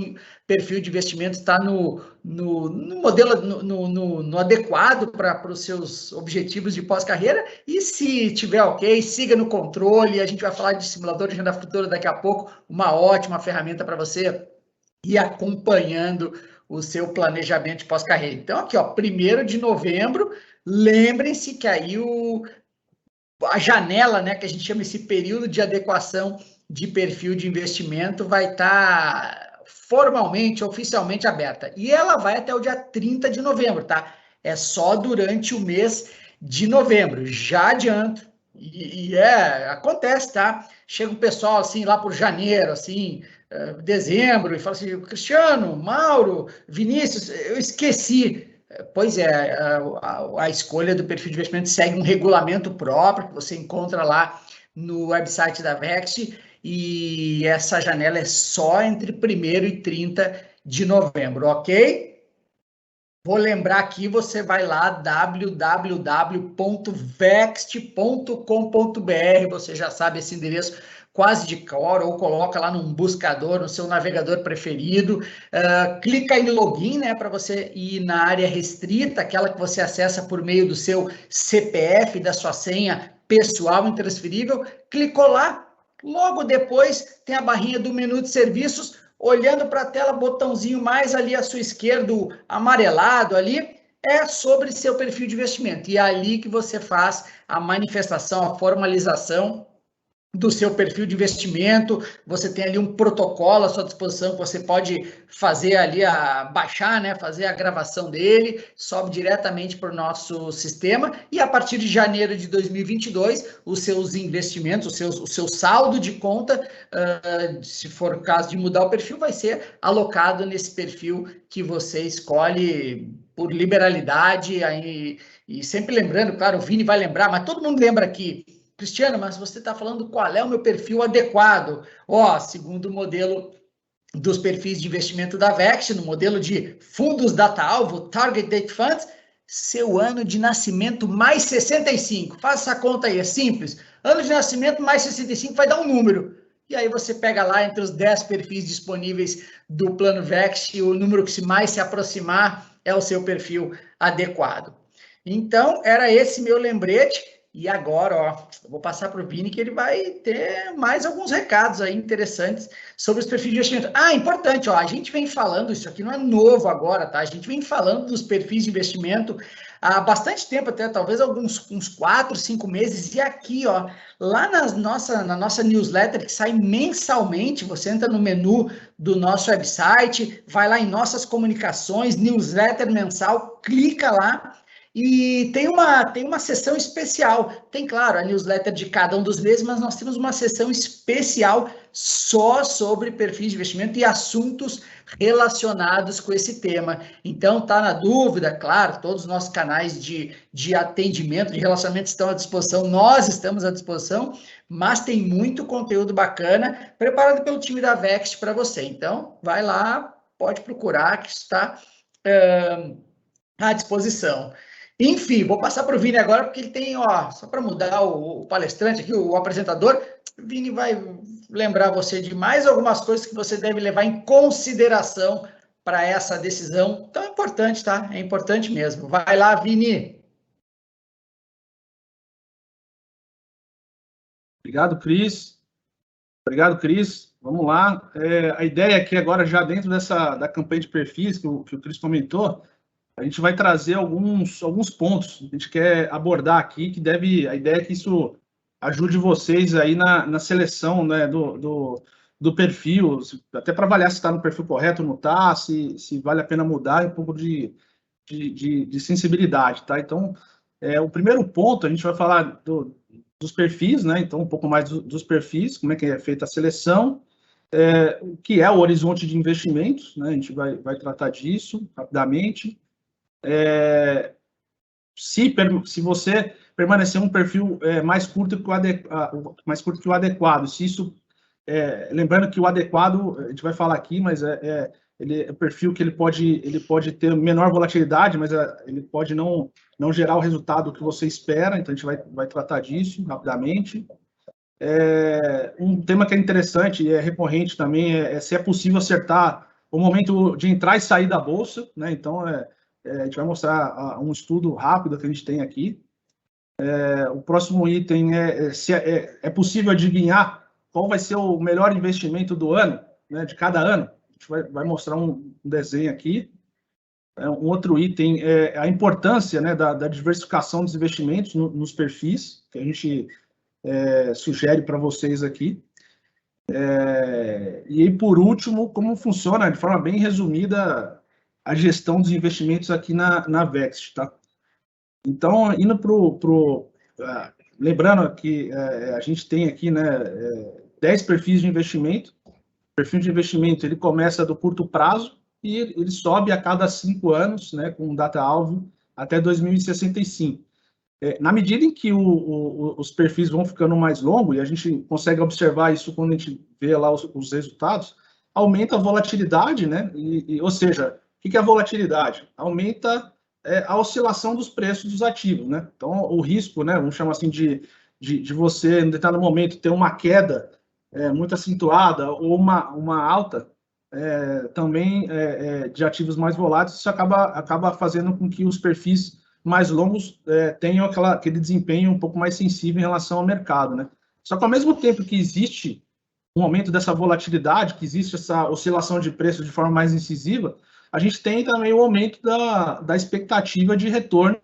perfil de investimento está no modelo, no adequado para os seus objetivos de pós-carreira, e se tiver ok, siga no controle. A gente vai falar de simulador de renda futura daqui a pouco, uma ótima ferramenta para você ir acompanhando o seu planejamento de pós-carreira. Então, aqui, ó, 1º de novembro, lembrem-se que aí a janela, né, que a gente chama esse período de adequação de perfil de investimento vai estar formalmente, oficialmente aberta. E ela vai até o dia 30 de novembro, tá? É só durante o mês de novembro, já adianto. Acontece, tá? Chega um pessoal, assim, lá por janeiro, assim, dezembro, e fala assim, Cristiano, Mauro, Vinícius, eu esqueci. Pois é, a escolha do perfil de investimento segue um regulamento próprio, que você encontra lá no website da Vext, e essa janela é só entre 1º e 30 de novembro, ok? Vou lembrar aqui, você vai lá, www.vext.com.br, você já sabe esse endereço quase de cor, ou coloca lá num buscador, no seu navegador preferido, clica em login, né, para você ir na área restrita, aquela que você acessa por meio do seu CPF, da sua senha pessoal intransferível, clicou lá, logo depois tem a barrinha do menu de serviços, olhando para a tela, botãozinho mais ali à sua esquerda, amarelado ali, é sobre seu perfil de investimento. E é ali que você faz a manifestação, a formalização do seu perfil de investimento. Você tem ali um protocolo à sua disposição que você pode fazer ali, baixar, né, fazer a gravação dele, sobe diretamente para o nosso sistema, e a partir de janeiro de 2022, os seus investimentos, o seu saldo de conta, se for o caso de mudar o perfil, vai ser alocado nesse perfil que você escolhe por liberalidade, aí, e sempre lembrando, claro, o Vini vai lembrar, mas todo mundo lembra aqui, Cristiano, mas você está falando qual é o meu perfil adequado? Segundo o modelo dos perfis de investimento da Vext, no modelo de fundos data-alvo, Target Date Funds, seu ano de nascimento mais 65. Faça essa conta aí, é simples. Ano de nascimento mais 65 vai dar um número. E aí você pega lá entre os 10 perfis disponíveis do plano Vext, o número que mais se aproximar é o seu perfil adequado. Então, era esse meu lembrete. E agora, eu vou passar para o Vini, que ele vai ter mais alguns recados aí interessantes sobre os perfis de investimento. Importante, a gente vem falando, isso aqui não é novo agora, tá? A gente vem falando dos perfis de investimento há bastante tempo, até talvez uns 4, 5 meses, e aqui, lá na nossa newsletter, que sai mensalmente, você entra no menu do nosso website, vai lá em nossas comunicações, newsletter mensal, clica lá, e tem uma sessão especial. Tem, claro, a newsletter de cada um dos meses, mas nós temos uma sessão especial só sobre perfis de investimento e assuntos relacionados com esse tema. Então, tá na dúvida, claro, todos os nossos canais de atendimento, de relacionamento estão à disposição, nós estamos à disposição, mas tem muito conteúdo bacana preparado pelo time da Vext para você. Então, vai lá, pode procurar, que está à disposição. Enfim, vou passar para o Vini agora, porque ele tem, só para mudar o palestrante aqui, o apresentador, o Vini vai lembrar você de mais algumas coisas que você deve levar em consideração para essa decisão tão importante, tá? É importante mesmo. Vai lá, Vini. Obrigado, Cris. Vamos lá. A ideia aqui agora, já dentro da campanha de perfis que o Cris comentou, a gente vai trazer alguns pontos que a gente quer abordar aqui, a ideia é que isso ajude vocês aí na seleção, né, do perfil, até para avaliar se está no perfil correto ou não está, se vale a pena mudar, um pouco de sensibilidade, tá? Então, O primeiro ponto, a gente vai falar dos perfis, né? Então, um pouco mais dos perfis, como é que é feita a seleção, o que é o horizonte de investimentos, né? A gente vai tratar disso rapidamente. Se você permanecer um perfil mais curto que o adequado, se isso, lembrando que o adequado, a gente vai falar aqui, mas ele é um perfil que ele pode ter menor volatilidade, mas ele pode não gerar o resultado que você espera, então a gente vai tratar disso rapidamente. Um tema que é interessante e é recorrente também é se é possível acertar o momento de entrar e sair da bolsa, né? Então, a gente vai mostrar um estudo rápido que a gente tem aqui. O próximo item se é possível adivinhar qual vai ser o melhor investimento do ano, né, de cada ano. A gente vai mostrar um desenho aqui. Um outro item é a importância, né, da diversificação dos investimentos nos perfis, que a gente sugere para vocês aqui. E aí, por último, como funciona, de forma bem resumida, a gestão dos investimentos aqui na Vext, tá? Então, indo lembrando que a gente tem aqui, né, 10 perfis de investimento. O perfil de investimento, ele começa do curto prazo e ele sobe a cada 5 anos, né, com data-alvo até 2065. Na medida em que os perfis vão ficando mais longos, e a gente consegue observar isso quando a gente vê lá os resultados, aumenta a volatilidade, né? Ou seja, o que é a volatilidade? Aumenta a oscilação dos preços dos ativos, né? Então, o risco, né, vamos chamar assim, de você, em determinado momento, ter uma queda muito acentuada ou uma alta também de ativos mais voláteis, isso acaba fazendo com que os perfis mais longos tenham aquele desempenho um pouco mais sensível em relação ao mercado, né? Só que ao mesmo tempo que existe um aumento dessa volatilidade, que existe essa oscilação de preço de forma mais incisiva, a gente tem também o aumento da expectativa de retorno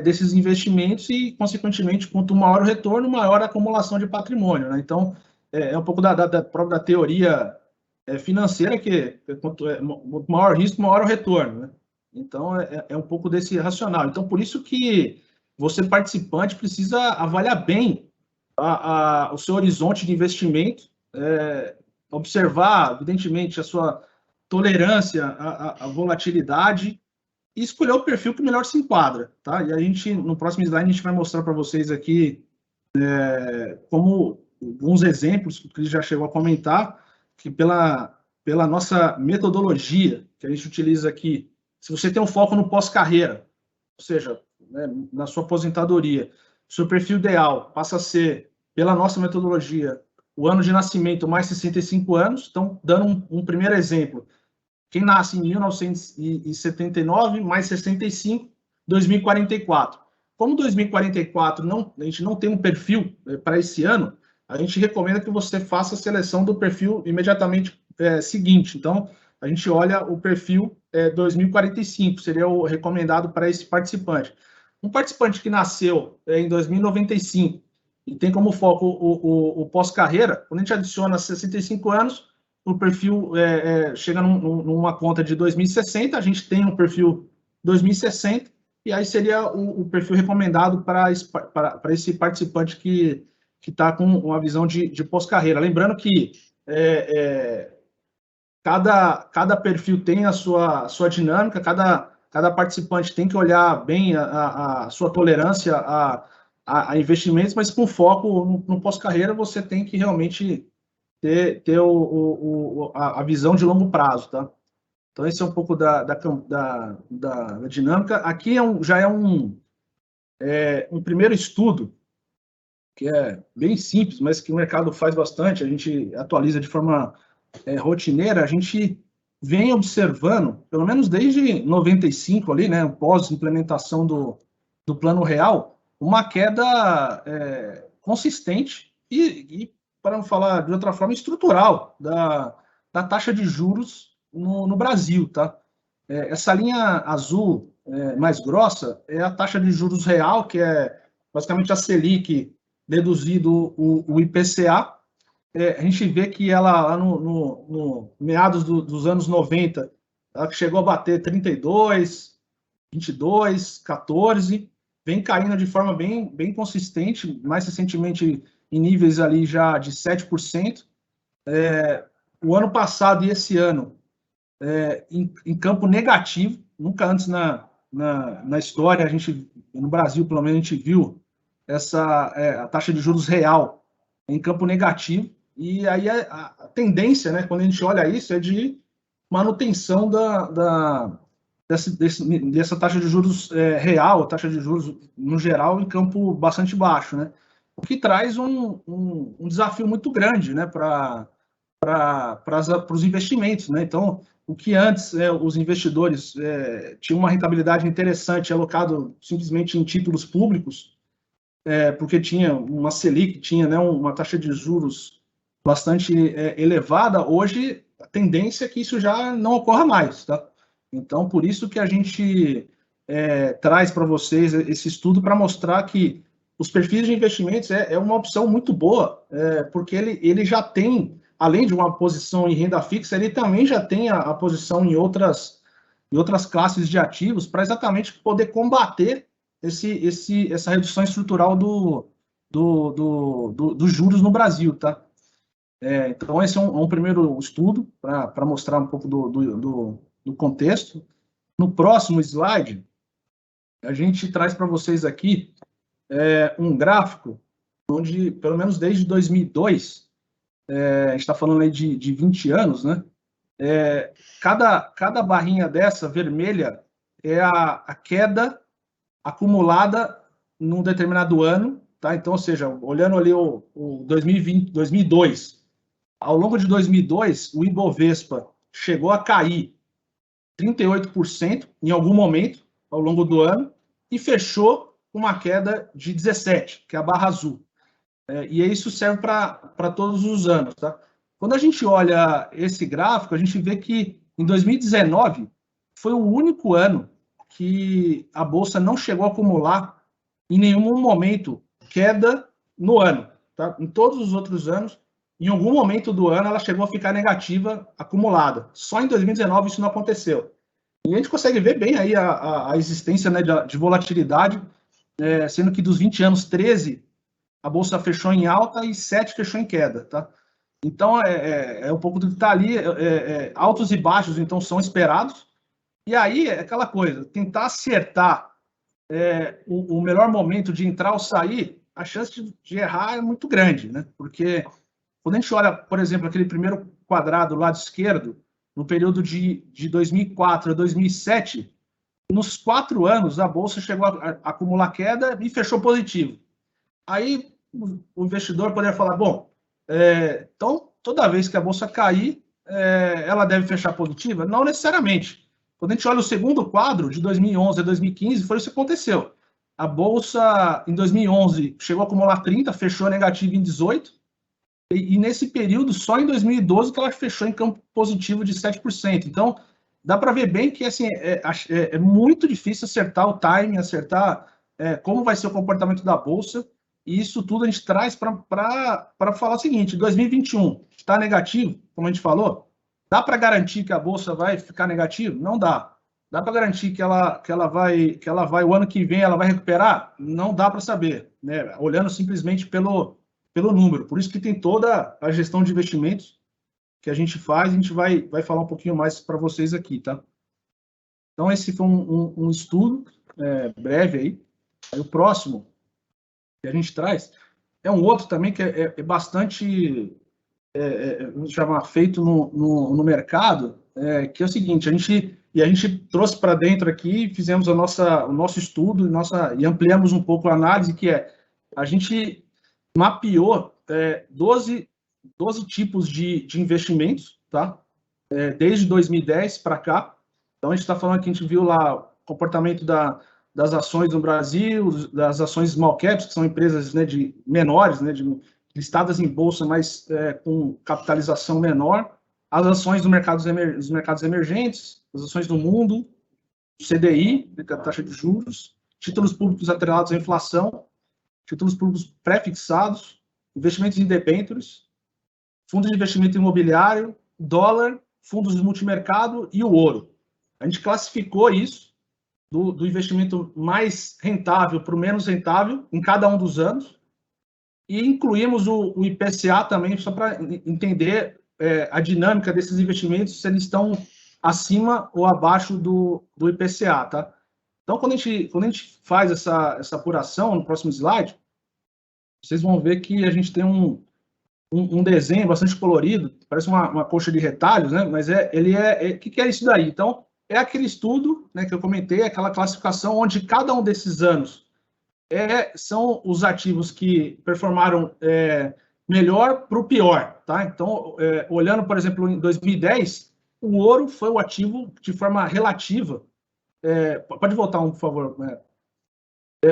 desses investimentos e, consequentemente, quanto maior o retorno, maior a acumulação de patrimônio, né? Então, um pouco da teoria financeira, que quanto maior o risco, maior o retorno, né? Então, é um pouco desse racional. Então, por isso que você, participante, precisa avaliar bem o seu horizonte de investimento, observar, evidentemente, a sua tolerância à volatilidade e escolher o perfil que melhor se enquadra, tá? E a gente, no próximo slide, a gente vai mostrar para vocês aqui como alguns exemplos que o Cris já chegou a comentar, que pela nossa metodologia que a gente utiliza aqui, se você tem um foco no pós-carreira, ou seja, né, na sua aposentadoria, seu perfil ideal passa a ser, pela nossa metodologia, o ano de nascimento mais 65 anos. Então, dando um primeiro exemplo, quem nasce em 1979 mais 65, 2044. Como 2044 a gente não tem um perfil para esse ano, a gente recomenda que você faça a seleção do perfil imediatamente seguinte. Então, a gente olha o perfil 2045, seria o recomendado para esse participante. Um participante que nasceu em 2095 e tem como foco o pós-carreira, quando a gente adiciona 65 anos, o perfil chega numa conta de 2060, a gente tem um perfil 2060, e aí seria o perfil recomendado para esse participante que está com uma visão de pós-carreira. Lembrando que cada perfil tem a sua dinâmica, cada participante tem que olhar bem a sua tolerância a investimentos, mas com foco no pós-carreira, você tem que realmente ter a visão de longo prazo, tá? Então, esse é um pouco da dinâmica. Aqui já é um primeiro estudo, que é bem simples, mas que o mercado faz bastante, a gente atualiza de forma rotineira. A gente vem observando, pelo menos desde 95 ali, né, pós-implementação do Plano Real, uma queda consistente e, para não falar de outra forma, estrutural da taxa de juros no Brasil, tá? Essa linha azul mais grossa é a taxa de juros real, que é basicamente a Selic deduzido o IPCA. A gente vê que ela, lá no meados dos anos 90, ela chegou a bater 32, 22, 14, vem caindo de forma bem consistente, mais recentemente em níveis ali já de 7%. O ano passado e esse ano, em campo negativo, nunca antes na história, a gente, no Brasil, pelo menos, a gente viu a taxa de juros real em campo negativo, e aí a tendência, né, quando a gente olha isso, é de manutenção dessa taxa de juros real, a taxa de juros no geral, em campo bastante baixo, né? O que traz um desafio muito grande, né, para os investimentos, né? Então, o que antes os investidores tinham uma rentabilidade interessante alocado simplesmente em títulos públicos, porque tinha uma Selic, tinha, né, uma taxa de juros bastante elevada, hoje a tendência é que isso já não ocorra mais, tá? Então, por isso que a gente traz para vocês esse estudo para mostrar que os perfis de investimentos é uma opção muito boa, porque ele já tem, além de uma posição em renda fixa, ele também já tem a posição em outras classes de ativos para exatamente poder combater essa redução estrutural dos juros no Brasil, tá? Então, esse é um primeiro estudo para mostrar um pouco do contexto. No próximo slide, a gente traz para vocês aqui um gráfico onde, pelo menos desde 2002, a gente está falando aí de 20 anos, né? Cada barrinha dessa vermelha é a queda acumulada num determinado ano, tá? Então, ou seja, olhando ali o 2002, ao longo de 2002, o Ibovespa chegou a cair 38% em algum momento ao longo do ano e fechou com uma queda de 17%, que é a barra azul. E isso serve para todos os anos, tá? Quando a gente olha esse gráfico, a gente vê que em 2019 foi o único ano que a Bolsa não chegou a acumular em nenhum momento queda no ano, tá? Em todos os outros anos, em algum momento do ano, ela chegou a ficar negativa acumulada. Só em 2019 isso não aconteceu. E a gente consegue ver bem aí a existência, né, de volatilidade, sendo que dos 20 anos, 13 a Bolsa fechou em alta e 7 fechou em queda, tá? Então, um pouco do que está ali, altos e baixos, então, são esperados. E aí, é aquela coisa, tentar acertar o melhor momento de entrar ou sair, a chance de errar é muito grande, né? Porque quando a gente olha, por exemplo, aquele primeiro quadrado do lado esquerdo, no período de 2004 a 2007, nos 4 anos, a Bolsa chegou a acumular queda e fechou positivo. Aí o investidor poderia falar, bom, então toda vez que a Bolsa cair, ela deve fechar positiva? Não necessariamente. Quando a gente olha o segundo quadro, de 2011 a 2015, foi isso que aconteceu. A Bolsa, em 2011, chegou a acumular 30, fechou negativo em 18, e nesse período, só em 2012, que ela fechou em campo positivo de 7%. Então, dá para ver bem que assim, é muito difícil acertar o timing, acertar como vai ser o comportamento da Bolsa, e isso tudo a gente traz para falar o seguinte: 2021 está negativo, como a gente falou, dá para garantir que a Bolsa vai ficar negativa? Não dá. Dá para garantir que ela vai, o ano que vem, ela vai recuperar? Não dá para saber, né? Olhando simplesmente pelo número. Por isso que tem toda a gestão de investimentos que a gente faz, a gente vai falar um pouquinho mais para vocês aqui, tá? Então, esse foi um estudo breve aí. Aí o próximo que a gente traz é um outro também que é bastante, vamos chamar, feito no mercado, que é o seguinte: a gente trouxe para dentro aqui, fizemos o nosso estudo e ampliamos um pouco a análise, que a gente mapeou 12 tipos de investimentos, tá? Desde 2010 para cá. Então, a gente está falando que a gente viu lá o comportamento das ações no Brasil, das ações small caps, que são empresas, né, menores, né, listadas em bolsa, mas com capitalização menor, as ações dos mercados emergentes, as ações do mundo, o CDI, a taxa de juros, títulos públicos atrelados à inflação, títulos públicos pré-fixados, investimentos em debêntures, fundos de investimento imobiliário, dólar, fundos de multimercado e o ouro. A gente classificou isso do investimento mais rentável para o menos rentável em cada um dos anos, e incluímos o IPCA também, só para entender a dinâmica desses investimentos, se eles estão acima ou abaixo do IPCA, tá? Então, quando a gente faz essa apuração, no próximo slide, vocês vão ver que a gente tem um desenho bastante colorido, parece uma coxa de retalhos, né? Mas o que é isso daí? Então, é aquele estudo, né, que eu comentei, aquela classificação onde cada um desses anos são os ativos que performaram melhor para o pior, tá? Então, olhando, por exemplo, em 2010, o ouro foi o ativo de forma relativa. Pode voltar por favor.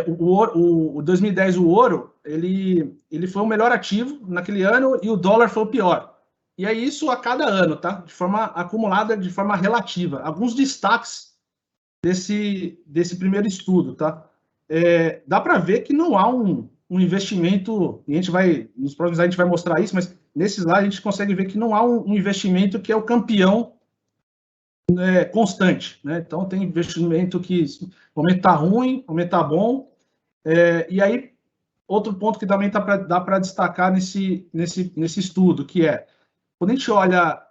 O 2010, o ouro, ele foi o melhor ativo naquele ano e o dólar foi o pior. E é isso a cada ano, tá? De forma acumulada, de forma relativa. Alguns destaques desse primeiro estudo, tá? Dá para ver que não há um investimento, e nos próximos slides a gente vai mostrar isso, mas nesse slide a gente consegue ver que não há um investimento que é o campeão constante, né? Então tem investimento que o momento está ruim, o momento está bom, e aí outro ponto que também dá para destacar nesse estudo, que quando a gente olha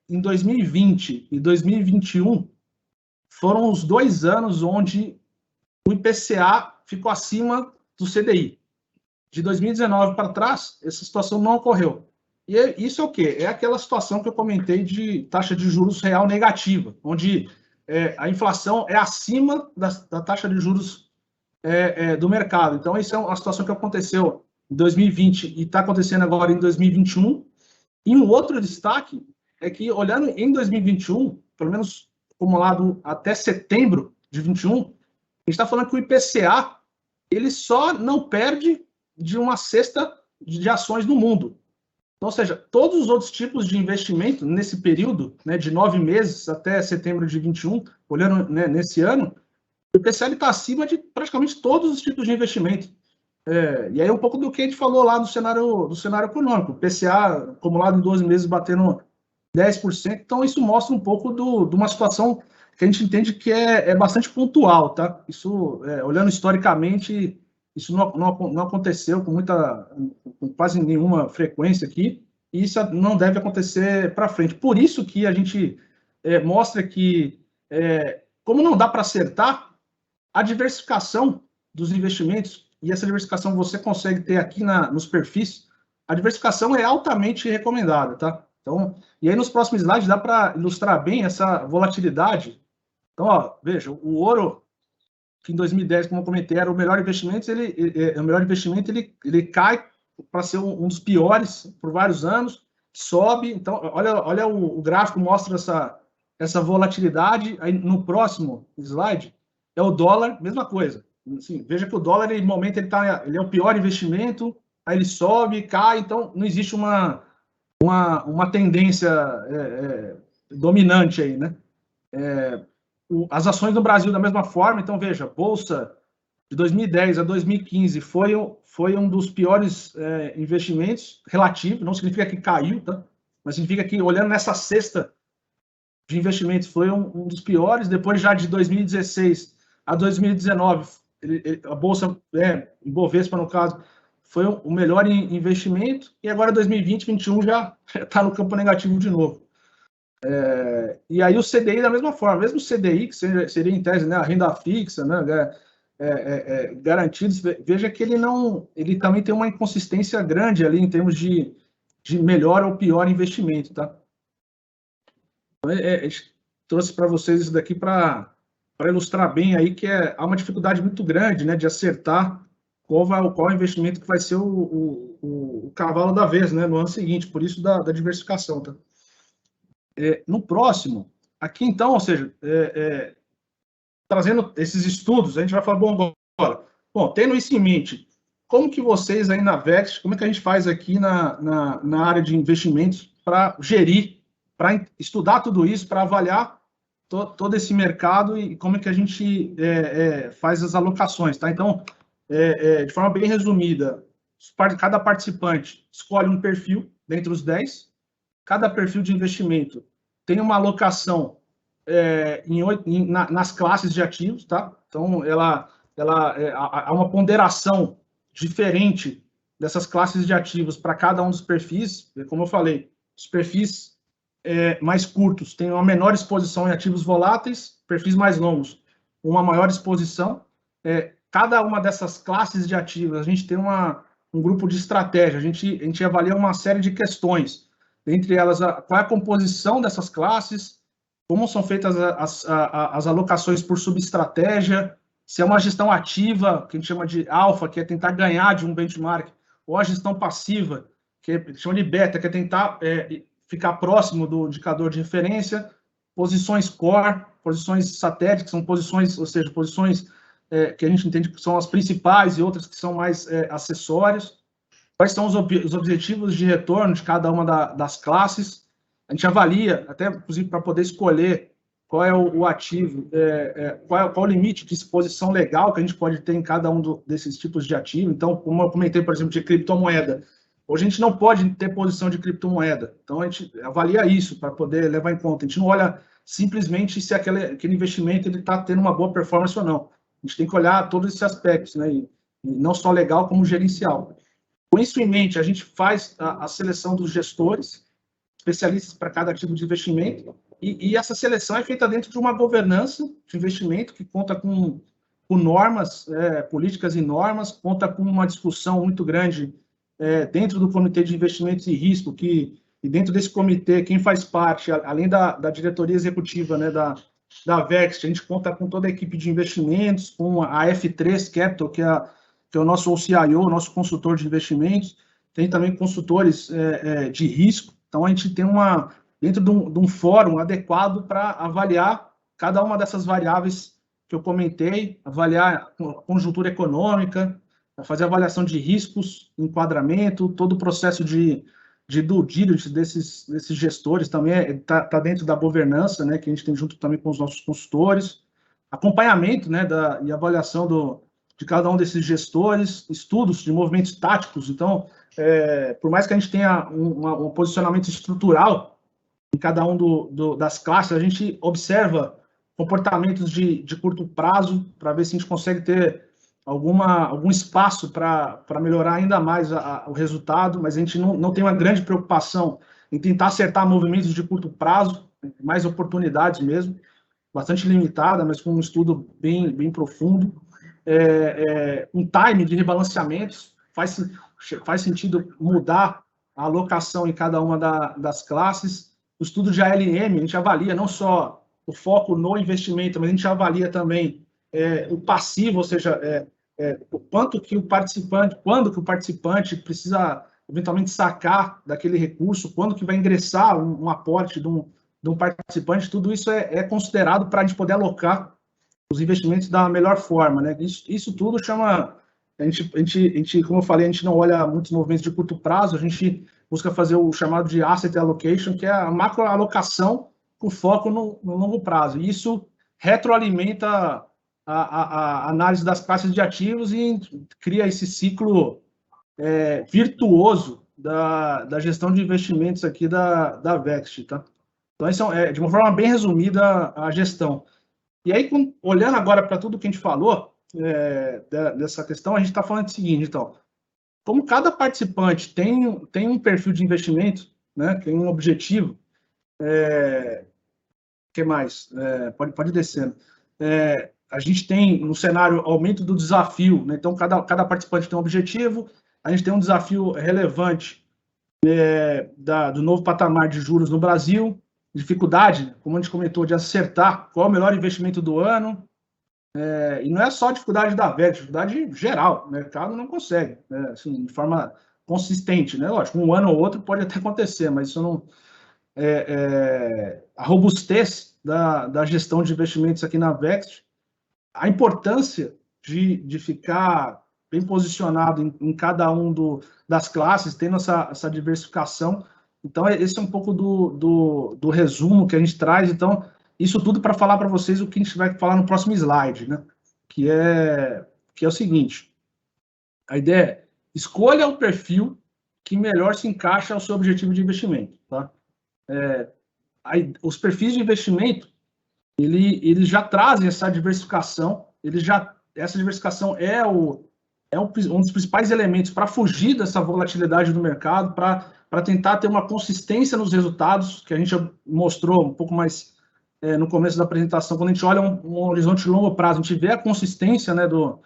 em 2020 e 2021, foram os 2 anos onde o IPCA ficou acima do CDI. De 2019 para trás, essa situação não ocorreu. E isso é o quê? É aquela situação que eu comentei de taxa de juros real negativa, onde a inflação é acima da taxa de juros do mercado. Então, isso é uma situação que aconteceu em 2020 e está acontecendo agora em 2021. E um outro destaque é que, olhando em 2021, pelo menos acumulado até setembro de 2021, a gente está falando que o IPCA ele só não perde de uma cesta de ações no mundo. Então, ou seja, todos os outros tipos de investimento nesse período, né, de 9 meses até setembro de 21, olhando, né, nesse ano, o IPCA está acima de praticamente todos os tipos de investimento. E aí um pouco do que a gente falou lá do cenário econômico. O IPCA acumulado em 12 meses batendo 10%. Então, isso mostra um pouco de uma situação que a gente entende que é bastante pontual, tá? Isso, olhando historicamente, isso não aconteceu com quase nenhuma frequência aqui, e isso não deve acontecer para frente. Por isso que a gente mostra que, como não dá para acertar, a diversificação dos investimentos, e essa diversificação você consegue ter aqui nos perfis, a diversificação é altamente recomendada, tá? Então, e aí nos próximos slides dá para ilustrar bem essa volatilidade. Então, ó, veja, o ouro, que em 2010, como eu comentei, era o melhor investimento, ele cai para ser um dos piores por vários anos, sobe. Então, olha o gráfico mostra essa volatilidade. Aí no próximo slide é o dólar, mesma coisa. Assim, veja que o dólar, no momento, ele é o pior investimento, aí ele sobe, cai, então não existe uma tendência dominante aí, né? As ações no Brasil da mesma forma. Então, veja, Bolsa de 2010 a 2015 foi um dos piores investimentos relativo, não significa que caiu, tá? Mas significa que, olhando nessa cesta de investimentos, foi um dos piores. Depois, já de 2016 a 2019, a Bolsa, Ibovespa, no caso, foi o melhor investimento, e agora 2020, 2021 já está no campo negativo de novo. E aí o CDI da mesma forma, mesmo o CDI, que seria em tese, né, a renda fixa, né, garantidos, veja que ele também tem uma inconsistência grande ali em termos de melhor ou pior investimento, tá? Então, trouxe para vocês isso daqui para ilustrar bem aí que há uma dificuldade muito grande, né, de acertar qual investimento que vai ser o cavalo da vez, né, no ano seguinte, por isso da diversificação, tá? No próximo, aqui então, ou seja, trazendo esses estudos, a gente vai falar, tendo isso em mente, como que vocês aí na Vext, como é que a gente faz aqui na área de investimentos para gerir, para estudar tudo isso, para avaliar todo esse mercado e como é que a gente faz as alocações, tá? Então, de forma bem resumida, cada participante escolhe um perfil dentre os 10, cada perfil de investimento tem uma alocação nas classes de ativos, tá? Então, há uma ponderação diferente dessas classes de ativos para cada um dos perfis. Como eu falei, os perfis mais curtos têm uma menor exposição em ativos voláteis, perfis mais longos, uma maior exposição. Cada uma dessas classes de ativos, a gente tem um grupo de estratégia, a gente avalia uma série de questões, entre elas, qual é a composição dessas classes, como são feitas as alocações por subestratégia, se é uma gestão ativa, que a gente chama de alfa, que é tentar ganhar de um benchmark, ou a gestão passiva, que a gente chama de beta, que é tentar ficar próximo do indicador de referência, posições core, posições satélites, que são posições, ou seja, posições que a gente entende que são as principais e outras que são mais acessórios. Quais são os objetivos de retorno de cada uma das classes? A gente avalia, até inclusive para poder escolher qual é o ativo, qual o limite de exposição legal que a gente pode ter em cada um desses tipos de ativo. Então, como eu comentei, por exemplo, de criptomoeda, hoje a gente não pode ter posição de criptomoeda. Então, a gente avalia isso para poder levar em conta. A gente não olha simplesmente se aquele investimento está tendo uma boa performance ou não. A gente tem que olhar todos esses aspectos, né? E não só legal, como gerencial. Com isso em mente, a gente faz a seleção dos gestores, especialistas para cada tipo de investimento, e essa seleção é feita dentro de uma governança de investimento que conta com normas, políticas e normas, conta com uma discussão muito grande dentro do Comitê de Investimentos e Risco, e dentro desse comitê, quem faz parte, além da diretoria executiva, né, da Vext, a gente conta com toda a equipe de investimentos, com a F3 Capital, que é o nosso OCIO, o nosso consultor de investimentos, tem também consultores de risco. Então, a gente tem dentro de um fórum adequado para avaliar cada uma dessas variáveis que eu comentei, avaliar a conjuntura econômica, fazer avaliação de riscos, enquadramento, todo o processo de due diligence desses gestores também está dentro da governança, né, que a gente tem junto também com os nossos consultores, acompanhamento, né, e avaliação de cada um desses gestores, estudos de movimentos táticos. Então, por mais que a gente tenha um posicionamento estrutural em cada um das classes, a gente observa comportamentos de curto prazo para ver se a gente consegue ter algum espaço para melhorar ainda mais o resultado, mas a gente não tem uma grande preocupação em tentar acertar movimentos de curto prazo, mais oportunidades mesmo, bastante limitada, mas com um estudo bem profundo. Um time de rebalanceamentos, faz sentido mudar a alocação em cada uma das classes. O estudo de ALM, a gente avalia não só o foco no investimento, mas a gente avalia também o passivo, ou seja, quando que o participante precisa eventualmente sacar daquele recurso, quando que vai ingressar um aporte de um participante, tudo isso é considerado para a gente poder alocar os investimentos da melhor forma, né? Isso tudo chama, a gente, como eu falei, a gente não olha muitos movimentos de curto prazo, a gente busca fazer o chamado de asset allocation, que é a macroalocação com foco no longo prazo. E isso retroalimenta a análise das classes de ativos e cria esse ciclo virtuoso da gestão de investimentos aqui da Vext, tá? Então, isso de uma forma bem resumida a gestão. E aí, olhando agora para tudo que a gente falou dessa questão, a gente está falando o seguinte, então, como cada participante tem um perfil de investimento, né, tem um objetivo, que mais? Pode descendo. A gente tem no cenário aumento do desafio, né? Então cada participante tem um objetivo, a gente tem um desafio relevante do novo patamar de juros no Brasil, dificuldade, como a gente comentou, de acertar qual é o melhor investimento do ano, e não é só dificuldade da VET, dificuldade geral, o mercado não consegue, né? Assim, de forma consistente, né? Lógico, um ano ou outro pode até acontecer, mas isso não... a robustez da gestão de investimentos aqui na Vext, a importância de ficar bem posicionado em cada um das classes, tendo essa diversificação. Então, esse é um pouco do resumo que a gente traz. Então, isso tudo para falar para vocês o que a gente vai falar no próximo slide, né? Que é o seguinte, a ideia é, escolha o perfil que melhor se encaixa ao seu objetivo de investimento, tá? Os perfis de investimento, eles já trazem essa diversificação, essa diversificação é um dos principais elementos para fugir dessa volatilidade do mercado, para tentar ter uma consistência nos resultados, que a gente mostrou um pouco mais no começo da apresentação. Quando a gente olha um horizonte de longo prazo, a gente vê a consistência, né, do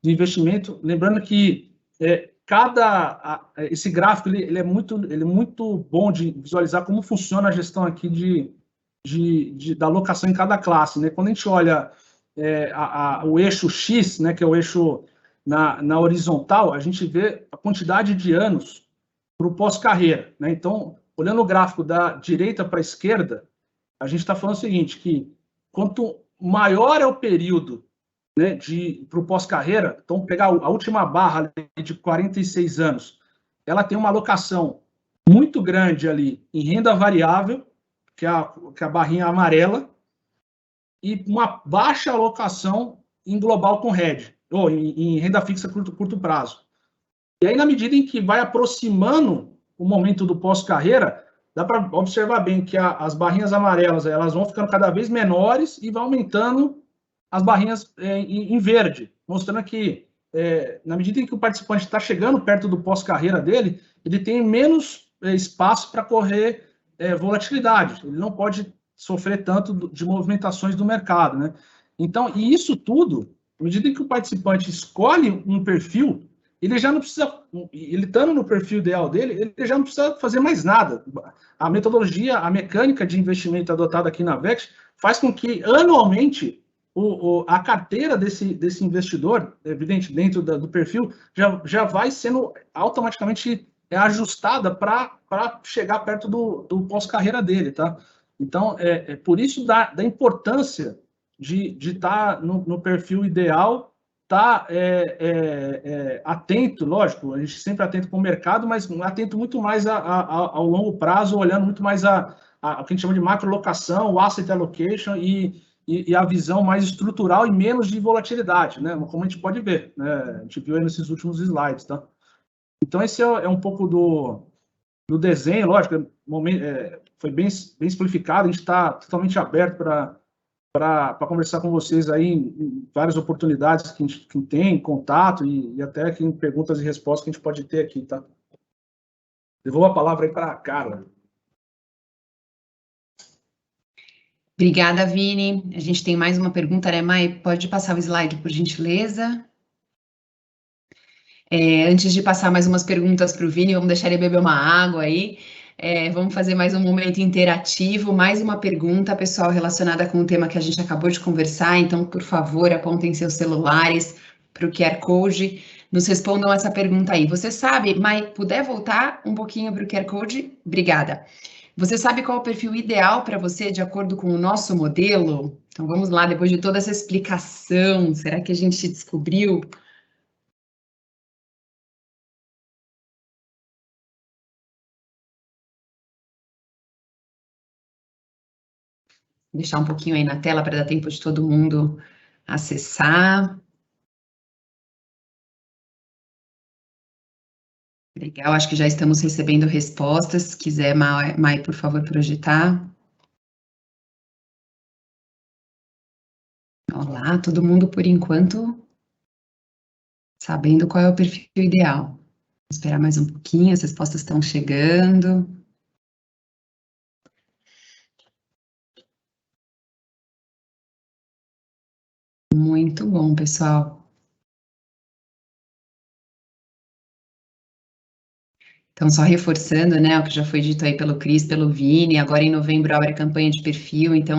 investimento. Lembrando que esse gráfico ele é muito bom de visualizar como funciona a gestão aqui da alocação em cada classe, né? Quando a gente olha o eixo X, né, que é o eixo na horizontal, a gente vê a quantidade de anos para o pós-carreira, né? Então, olhando o gráfico da direita para a esquerda, a gente está falando o seguinte, que quanto maior é o período, né, para o pós-carreira, então pegar a última barra de 46 anos, ela tem uma alocação muito grande ali em renda variável, que é a barrinha amarela, e uma baixa alocação em global com hedge, ou em renda fixa curto prazo. E aí, na medida em que vai aproximando o momento do pós-carreira, dá para observar bem que as barrinhas amarelas elas vão ficando cada vez menores e vai aumentando as barrinhas em verde, mostrando que, na medida em que o participante está chegando perto do pós-carreira dele, ele tem menos espaço para correr volatilidade, ele não pode sofrer tanto de movimentações do mercado, né? Então, e isso tudo, à medida em que o participante escolhe um perfil, ele já não precisa, ele estando no perfil ideal dele, ele já não precisa fazer mais nada. A metodologia, a mecânica de investimento adotada aqui na VEX faz com que, anualmente, a carteira desse investidor, evidente, dentro do perfil, já vai sendo automaticamente ajustada para chegar perto do pós-carreira dele, tá? Então, por isso da importância de estar no perfil ideal, estar atento, lógico, a gente sempre atento com o mercado, mas atento muito mais ao longo prazo, olhando muito mais o que a gente chama de macro-locação, o asset allocation e a visão mais estrutural e menos de volatilidade, né? Como a gente pode ver, né? A gente viu aí nesses últimos slides, tá? Então, esse é um pouco do desenho, lógico, foi bem simplificado, a gente está totalmente aberto para conversar com vocês aí em várias oportunidades que a gente tem, contato e até aqui em perguntas e respostas que a gente pode ter aqui, tá? Devolvo a palavra aí para a Carla. Obrigada, Vini. A gente tem mais uma pergunta, né, Mai? Pode passar o slide, por gentileza. Antes de passar mais umas perguntas para o Vini, vamos deixar ele beber uma água aí. Vamos fazer mais um momento interativo, mais uma pergunta, pessoal, relacionada com o tema que a gente acabou de conversar. Então, por favor, apontem seus celulares para o QR Code. Nos respondam essa pergunta aí. Você sabe, Mai, puder voltar um pouquinho para o QR Code? Obrigada. Você sabe qual é o perfil ideal para você, de acordo com o nosso modelo? Então, vamos lá, depois de toda essa explicação, será que a gente descobriu? Vou deixar um pouquinho aí na tela para dar tempo de todo mundo acessar. Legal, acho que já estamos recebendo respostas. Se quiser, Mai, por favor, projetar. Olá, todo mundo, por enquanto, sabendo qual é o perfil ideal. Vou esperar mais um pouquinho, as respostas estão chegando. Muito bom, pessoal. Então, só reforçando, né, o que já foi dito aí pelo Cris, pelo Vini, agora em novembro abre a campanha de perfil, então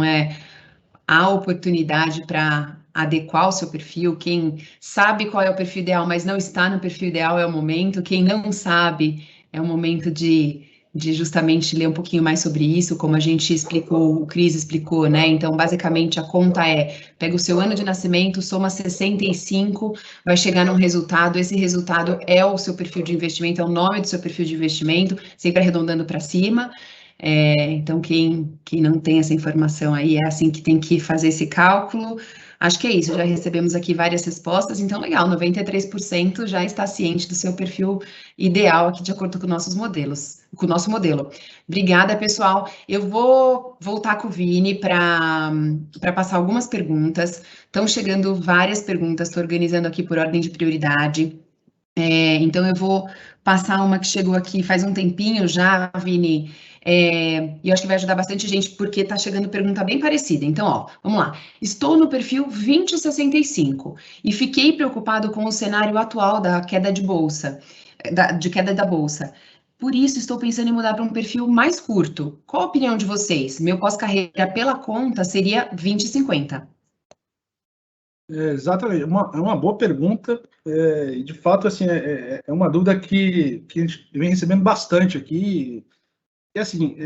a oportunidade para adequar o seu perfil. Quem sabe qual é o perfil ideal, mas não está no perfil ideal, é o momento. Quem não sabe, é o momento de justamente ler um pouquinho mais sobre isso, como a gente explicou, o Cris explicou, né? Então, basicamente, a conta pega o seu ano de nascimento, soma 65, vai chegar num resultado, esse resultado é o seu perfil de investimento, é o nome do seu perfil de investimento, sempre arredondando para cima. Então, quem não tem essa informação aí, é assim que tem que fazer esse cálculo. Acho que é isso, já recebemos aqui várias respostas, então legal, 93% já está ciente do seu perfil ideal aqui de acordo com nossos modelos, com o nosso modelo. Obrigada, pessoal. Eu vou voltar com o Vini para passar algumas perguntas. Estão chegando várias perguntas, estou organizando aqui por ordem de prioridade. Então, eu vou passar uma que chegou aqui faz um tempinho já, Vini, e eu acho que vai ajudar bastante gente, porque está chegando pergunta bem parecida. Então, ó, vamos lá. Estou no perfil 2065 e fiquei preocupado com o cenário atual da queda de bolsa, de queda da bolsa. Por isso, estou pensando em mudar para um perfil mais curto. Qual a opinião de vocês? Meu pós-carreira pela conta seria 2050. Exatamente, é uma boa pergunta, e de fato, assim, é uma dúvida que a gente vem recebendo bastante aqui, e assim,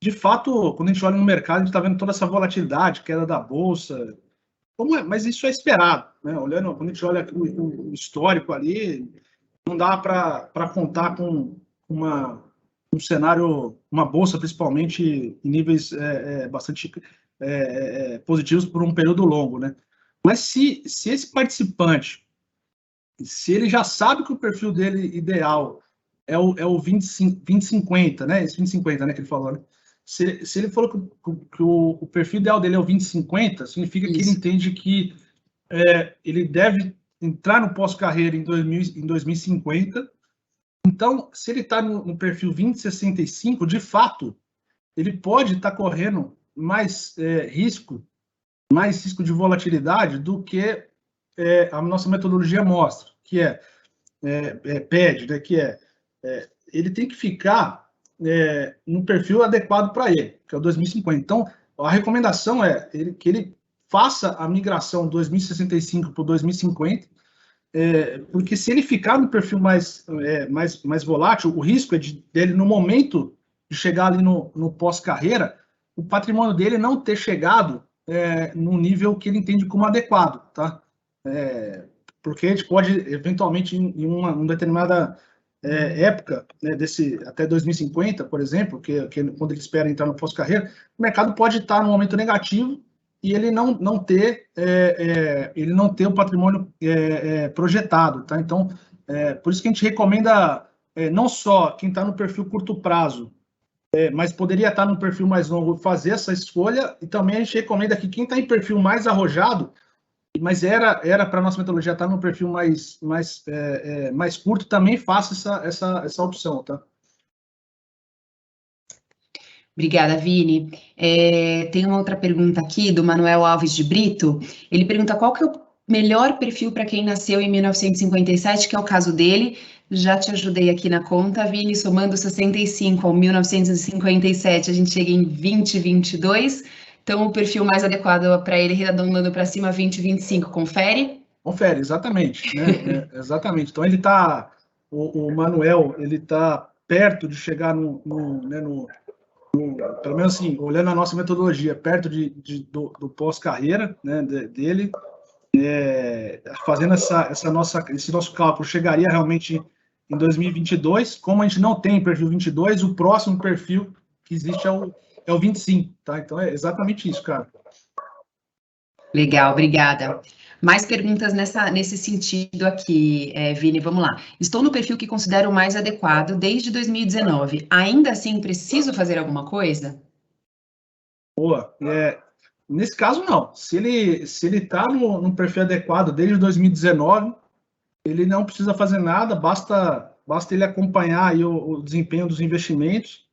de fato, quando a gente olha no mercado, a gente está vendo toda essa volatilidade, queda da bolsa, mas isso é esperado, né? Olhando, quando a gente olha o histórico ali, não dá para contar com um cenário, uma bolsa principalmente em níveis bastante positivos por um período longo, né? Mas se esse participante, se ele já sabe que o perfil dele ideal é o 2050, né? Esse 2050, né, que ele falou, né? Se ele falou que o perfil ideal dele é o 2050, significa que ele entende que ele deve entrar no pós-carreira em 2050. Então, se ele está no perfil 2065, de fato, ele pode estar correndo mais risco de volatilidade do que a nossa metodologia mostra, que pede, né, que ele tem que ficar no perfil adequado para ele, que é o 2050. Então, a recomendação é que ele faça a migração 2065 para o 2050, porque se ele ficar no perfil mais volátil, o risco é dele, no momento de chegar ali no pós-carreira, o patrimônio dele não ter chegado no nível que ele entende como adequado, tá? Porque a gente pode, eventualmente, em uma determinada época, né, até 2050, por exemplo, que quando ele espera entrar no pós-carreira, o mercado pode estar no momento negativo e ele não ter o patrimônio projetado, tá? Então, por isso que a gente recomenda não só quem está no perfil curto prazo, mas poderia estar no perfil mais longo fazer essa escolha, e também a gente recomenda que quem está em perfil mais arrojado, mas era para a nossa metodologia estar no perfil mais curto, também faça essa opção, tá? Obrigada, Vini. Tem uma outra pergunta aqui do Manuel Alves de Brito. Ele pergunta qual que é o melhor perfil para quem nasceu em 1957, que é o caso dele. Já te ajudei aqui na conta, Vini, somando 65 ao 1957, a gente chega em 2022. Então, o perfil mais adequado para ele, arredondando para cima, 2025. Confere? Confere, exatamente, né? Exatamente. Então, o Manuel, ele está perto de chegar pelo menos assim, olhando a nossa metodologia, perto do pós-carreira, né, dele, fazendo esse nosso cálculo, chegaria realmente em 2022. Como a gente não tem perfil 22, o próximo perfil que existe é o 25, tá? Então, é exatamente isso, cara. Legal, obrigada. Mais perguntas nesse sentido aqui, Vini, vamos lá. Estou no perfil que considero o mais adequado desde 2019. Ainda assim, preciso fazer alguma coisa? Boa. Nesse caso, não. Se ele está no perfil adequado desde 2019, ele não precisa fazer nada, basta ele acompanhar aí o desempenho dos investimentos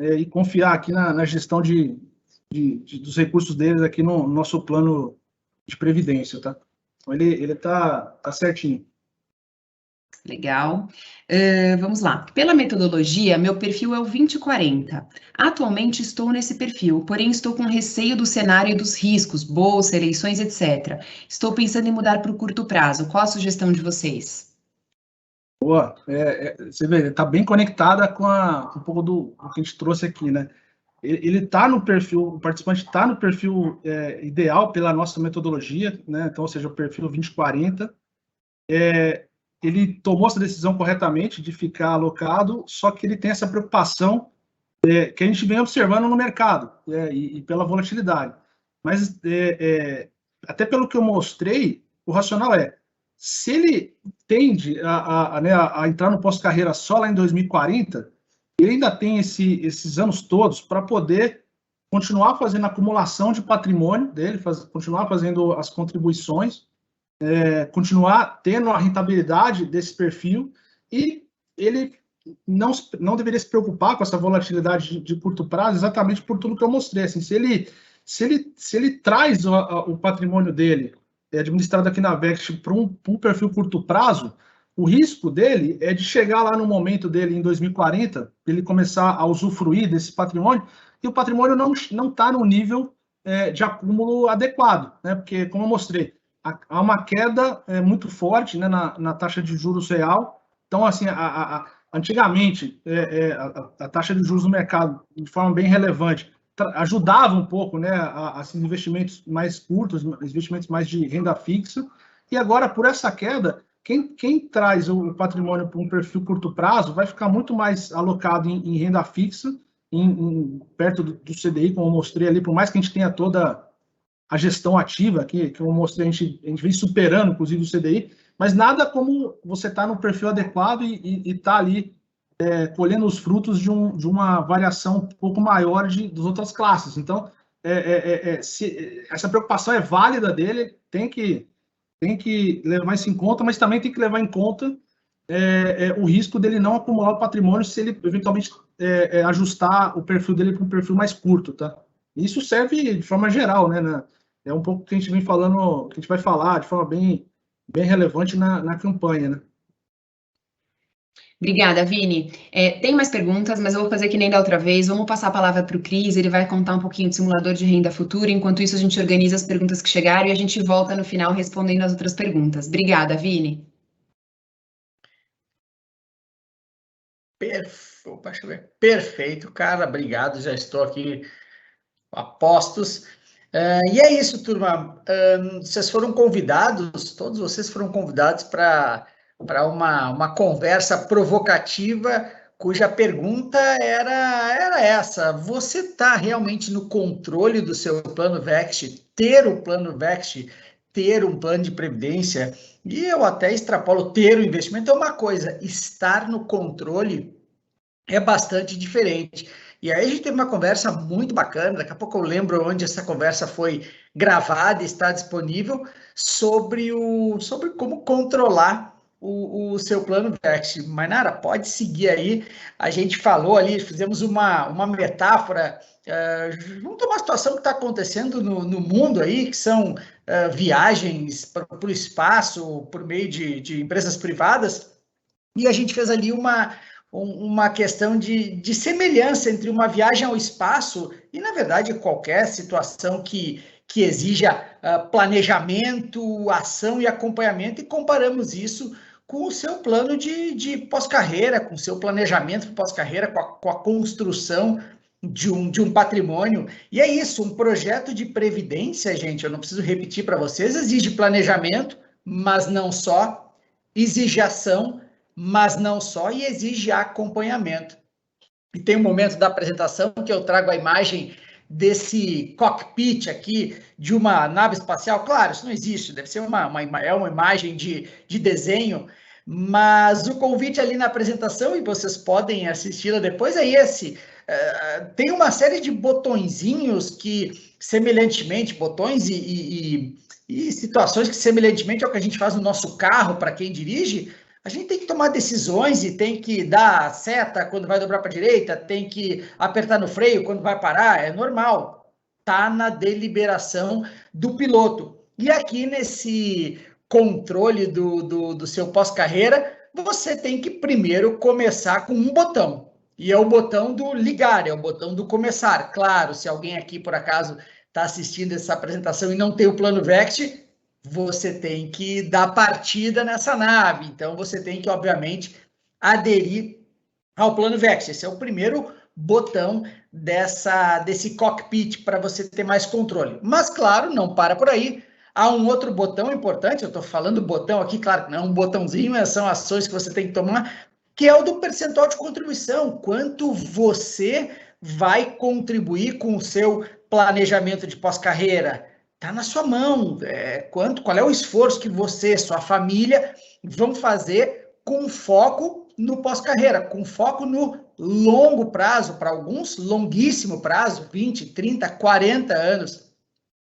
e confiar aqui na gestão dos recursos deles aqui no nosso plano de previdência, tá? Então, ele tá certinho. Legal. Vamos lá. Pela metodologia, meu perfil é o 2040. Atualmente estou nesse perfil, porém estou com receio do cenário e dos riscos, bolsa, eleições, etc. Estou pensando em mudar para o curto prazo. Qual a sugestão de vocês? Boa. Você vê, está bem conectada com um pouco do que a gente trouxe aqui, né? Ele está no perfil, o participante está no perfil ideal pela nossa metodologia, né? Então, ou seja, o perfil 2040. Ele tomou essa decisão corretamente de ficar alocado, só que ele tem essa preocupação que a gente vem observando no mercado e pela volatilidade. Mas até pelo que eu mostrei, o racional é, se ele tende a entrar no pós-carreira só lá em 2040, ele ainda tem esses anos todos para poder continuar fazendo a acumulação de patrimônio dele, continuar fazendo as contribuições, continuar tendo a rentabilidade desse perfil, e ele não deveria se preocupar com essa volatilidade de curto prazo, exatamente por tudo que eu mostrei. Assim, se ele traz o patrimônio dele administrado aqui na Vext para um perfil curto prazo, o risco dele é de chegar lá no momento dele em 2040, ele começar a usufruir desse patrimônio, e o patrimônio não está no nível de acúmulo adequado, né? Porque, como eu mostrei, há uma queda muito forte, né, na taxa de juros real. Então, assim, antigamente, a taxa de juros no mercado, de forma bem relevante, ajudava um pouco, né, a investimentos mais curtos, investimentos mais de renda fixa, e agora, por essa queda, quem traz o patrimônio para um perfil curto prazo vai ficar muito mais alocado em renda fixa, perto do CDI, como eu mostrei ali, por mais que a gente tenha toda a gestão ativa, que eu mostrei, a gente vem superando, inclusive, o CDI, mas nada como você estar no perfil adequado e estar ali colhendo os frutos de uma variação um pouco maior das outras classes. Então, essa preocupação é válida dele, tem que levar isso em conta, mas também tem que levar em conta o risco dele não acumular o patrimônio se ele eventualmente ajustar o perfil dele para um perfil mais curto, tá? Isso serve de forma geral, né? É um pouco que a gente vem falando, que a gente vai falar de forma bem relevante na campanha, né? Obrigada, Vini. Tem mais perguntas, mas eu vou fazer que nem da outra vez. Vamos passar a palavra para o Cris, ele vai contar um pouquinho do simulador de renda futura. Enquanto isso, a gente organiza as perguntas que chegaram e a gente volta no final respondendo as outras perguntas. Obrigada, Vini. Perfeito, cara. Obrigado, já estou aqui a postos. E é isso, turma. Vocês foram convidados, todos vocês foram convidados para uma conversa provocativa, cuja pergunta era essa: você está realmente no controle do seu plano Vext? Ter o plano Vext, ter um plano de previdência, e eu até extrapolo, ter o investimento é uma coisa, estar no controle é bastante diferente. E aí a gente teve uma conversa muito bacana, daqui a pouco eu lembro onde essa conversa foi gravada e está disponível, sobre como controlar o seu plano Vext. Mainara, pode seguir aí. A gente falou ali, fizemos uma metáfora junto a uma situação que está acontecendo no mundo aí, que são viagens para o espaço por meio de empresas privadas, e a gente fez ali uma questão de semelhança entre uma viagem ao espaço e, na verdade, qualquer situação que exija planejamento, ação e acompanhamento, e comparamos isso com o seu plano de pós-carreira, com o seu planejamento de pós-carreira, com a construção de um patrimônio. E é isso, um projeto de previdência, gente, eu não preciso repetir para vocês, exige planejamento, mas não só, exige ação, mas não só, e exige acompanhamento. E tem um momento da apresentação que eu trago a imagem desse cockpit aqui de uma nave espacial. Claro, isso não existe, deve ser uma imagem de desenho, mas o convite ali na apresentação, e vocês podem assisti-la depois, é esse. Tem uma série de botõezinhos que, semelhantemente, botões e situações que, semelhantemente ao que a gente faz no nosso carro, para quem dirige, a gente tem que tomar decisões e tem que dar seta quando vai dobrar para a direita, tem que apertar no freio quando vai parar, é normal. Está na deliberação do piloto. E aqui nesse controle do seu pós-carreira, você tem que primeiro começar com um botão. E é o botão do ligar, é o botão do começar. Claro, se alguém aqui, por acaso, está assistindo essa apresentação e não tem o plano Vext, você tem que dar partida nessa nave. Então, você tem que, obviamente, aderir ao plano Vext. Esse é o primeiro botão desse cockpit para você ter mais controle. Mas, claro, não para por aí. Há um outro botão importante, eu estou falando botão aqui, claro que não é um botãozinho, são ações que você tem que tomar, que é o do percentual de contribuição. Quanto você vai contribuir com o seu planejamento de pós-carreira? Está na sua mão. Qual é o esforço que você, sua família, vão fazer com foco no pós-carreira, com foco no longo prazo, para alguns, longuíssimo prazo, 20, 30, 40 anos.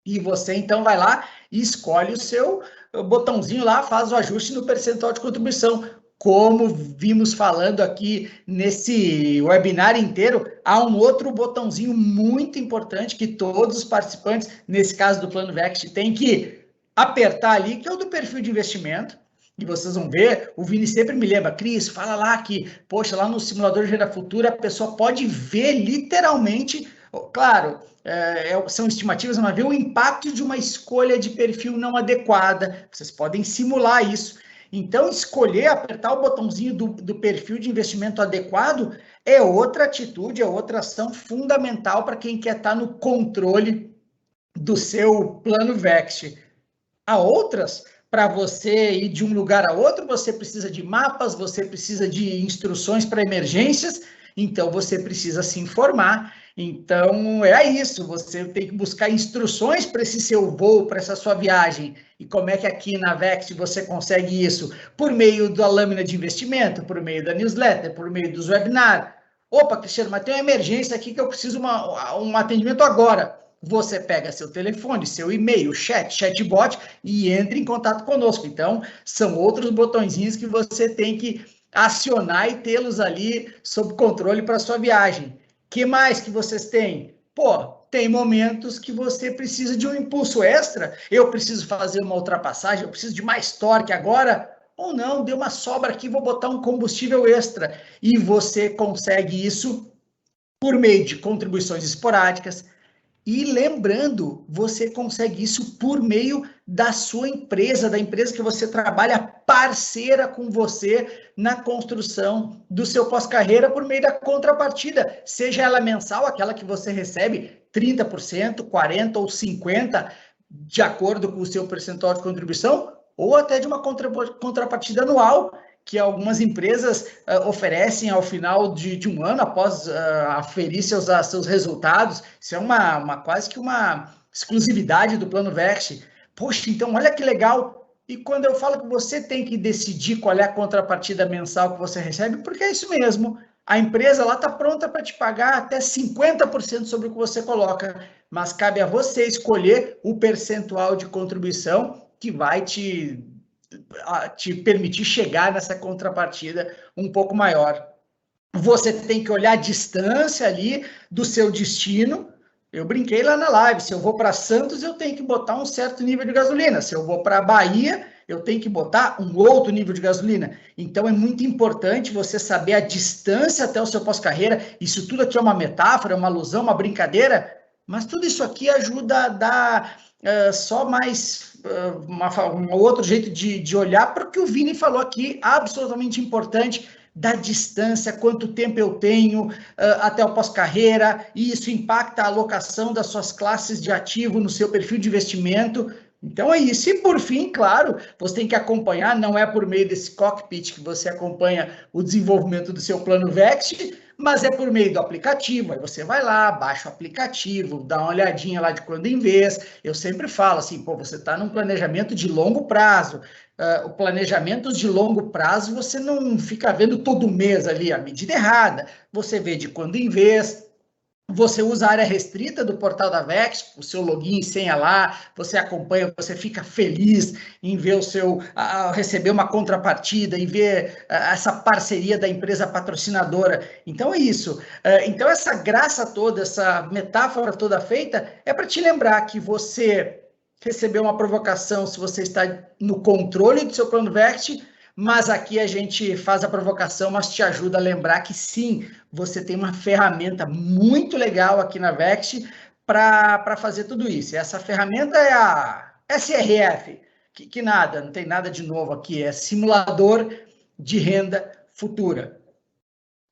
E você, então, vai lá e escolhe o seu botãozinho lá, faz o ajuste no percentual de contribuição. Como vimos falando aqui nesse webinar inteiro, há um outro botãozinho muito importante que todos os participantes, nesse caso do Plano Vext, têm que apertar ali, que é o do perfil de investimento. E vocês vão ver, o Vini sempre me lembra, Cris, fala lá que, poxa, lá no simulador de renda futura, a pessoa pode ver literalmente, claro, são estimativas, mas ver o impacto de uma escolha de perfil não adequada. Vocês podem simular isso. Então, escolher, apertar o botãozinho do perfil de investimento adequado é outra atitude, é outra ação fundamental para quem quer estar no controle do seu plano Vext. Há outras, para você ir de um lugar a outro, você precisa de mapas, você precisa de instruções para emergências, então você precisa se informar. Então, é isso, você tem que buscar instruções para esse seu voo, para essa sua viagem. E como é que aqui na Vext você consegue isso? Por meio da lâmina de investimento, por meio da newsletter, por meio dos webinars. Opa, Cristiano, mas tem uma emergência aqui que eu preciso um atendimento agora. Você pega seu telefone, seu e-mail, chatbot e entra em contato conosco. Então, são outros botõezinhos que você tem que acionar e tê-los ali sob controle para a sua viagem. Que mais que vocês têm? Pô, tem momentos que você precisa de um impulso extra, eu preciso fazer uma ultrapassagem, eu preciso de mais torque agora, ou não, deu uma sobra aqui, vou botar um combustível extra. E você consegue isso por meio de contribuições esporádicas. E lembrando, você consegue isso por meio da sua empresa, da empresa que você trabalha parceira com você na construção do seu pós-carreira por meio da contrapartida, seja ela mensal, aquela que você recebe 30%, 40% ou 50%, de acordo com o seu percentual de contribuição, ou até de uma contrapartida anual, que algumas empresas oferecem ao final de um ano, após aferir seus resultados. Isso é quase que uma exclusividade do Plano Vext. Poxa, então olha que legal. E quando eu falo que você tem que decidir qual é a contrapartida mensal que você recebe, porque é isso mesmo. A empresa lá está pronta para te pagar até 50% sobre o que você coloca, mas cabe a você escolher o percentual de contribuição que vai te permitir chegar nessa contrapartida um pouco maior. Você tem que olhar a distância ali do seu destino. Eu brinquei lá na live, se eu vou para Santos, eu tenho que botar um certo nível de gasolina. Se eu vou para Bahia, eu tenho que botar um outro nível de gasolina. Então, é muito importante você saber a distância até o seu pós-carreira. Isso tudo aqui é uma metáfora, uma alusão, uma brincadeira, mas tudo isso aqui ajuda a dar só mais um outro jeito de olhar para o que o Vini falou aqui, absolutamente importante, da distância, quanto tempo eu tenho até o pós-carreira, e isso impacta a alocação das suas classes de ativo no seu perfil de investimento. Então é isso. E por fim, claro, você tem que acompanhar, não é por meio desse cockpit que você acompanha o desenvolvimento do seu plano Vext, mas é por meio do aplicativo. Aí você vai lá, baixa o aplicativo, dá uma olhadinha lá de quando em vez. Eu sempre falo assim, pô, você está num planejamento de longo prazo. O planejamento de longo prazo, você não fica vendo todo mês ali a medida errada. Você vê de quando em vez. Você usa a área restrita do portal da Vext, o seu login e senha lá, você acompanha, você fica feliz em ver receber uma contrapartida e ver essa parceria da empresa patrocinadora. Então é isso. Então essa graça toda, essa metáfora toda feita, é para te lembrar que você recebeu uma provocação se você está no controle do seu plano Vext, mas aqui a gente faz a provocação, mas te ajuda a lembrar que sim, você tem uma ferramenta muito legal aqui na Vext para fazer tudo isso. E essa ferramenta é a SRF, que nada, não tem nada de novo aqui, é simulador de renda futura.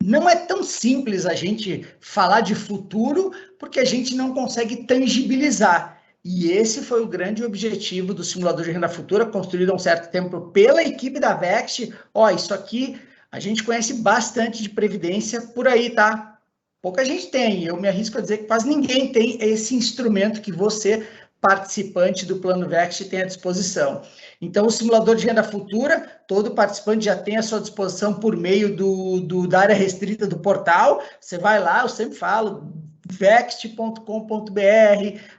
Não é tão simples a gente falar de futuro, porque a gente não consegue tangibilizar. E esse foi o grande objetivo do simulador de renda futura, construído há um certo tempo pela equipe da Vext. Ó, isso aqui a gente conhece bastante de previdência por aí, tá? Pouca gente tem, eu me arrisco a dizer que quase ninguém tem esse instrumento que você participante do Plano Vext tem à disposição. Então, o simulador de renda futura, todo participante já tem à sua disposição por meio da área restrita do portal. Você vai lá, eu sempre falo, vext.com.br,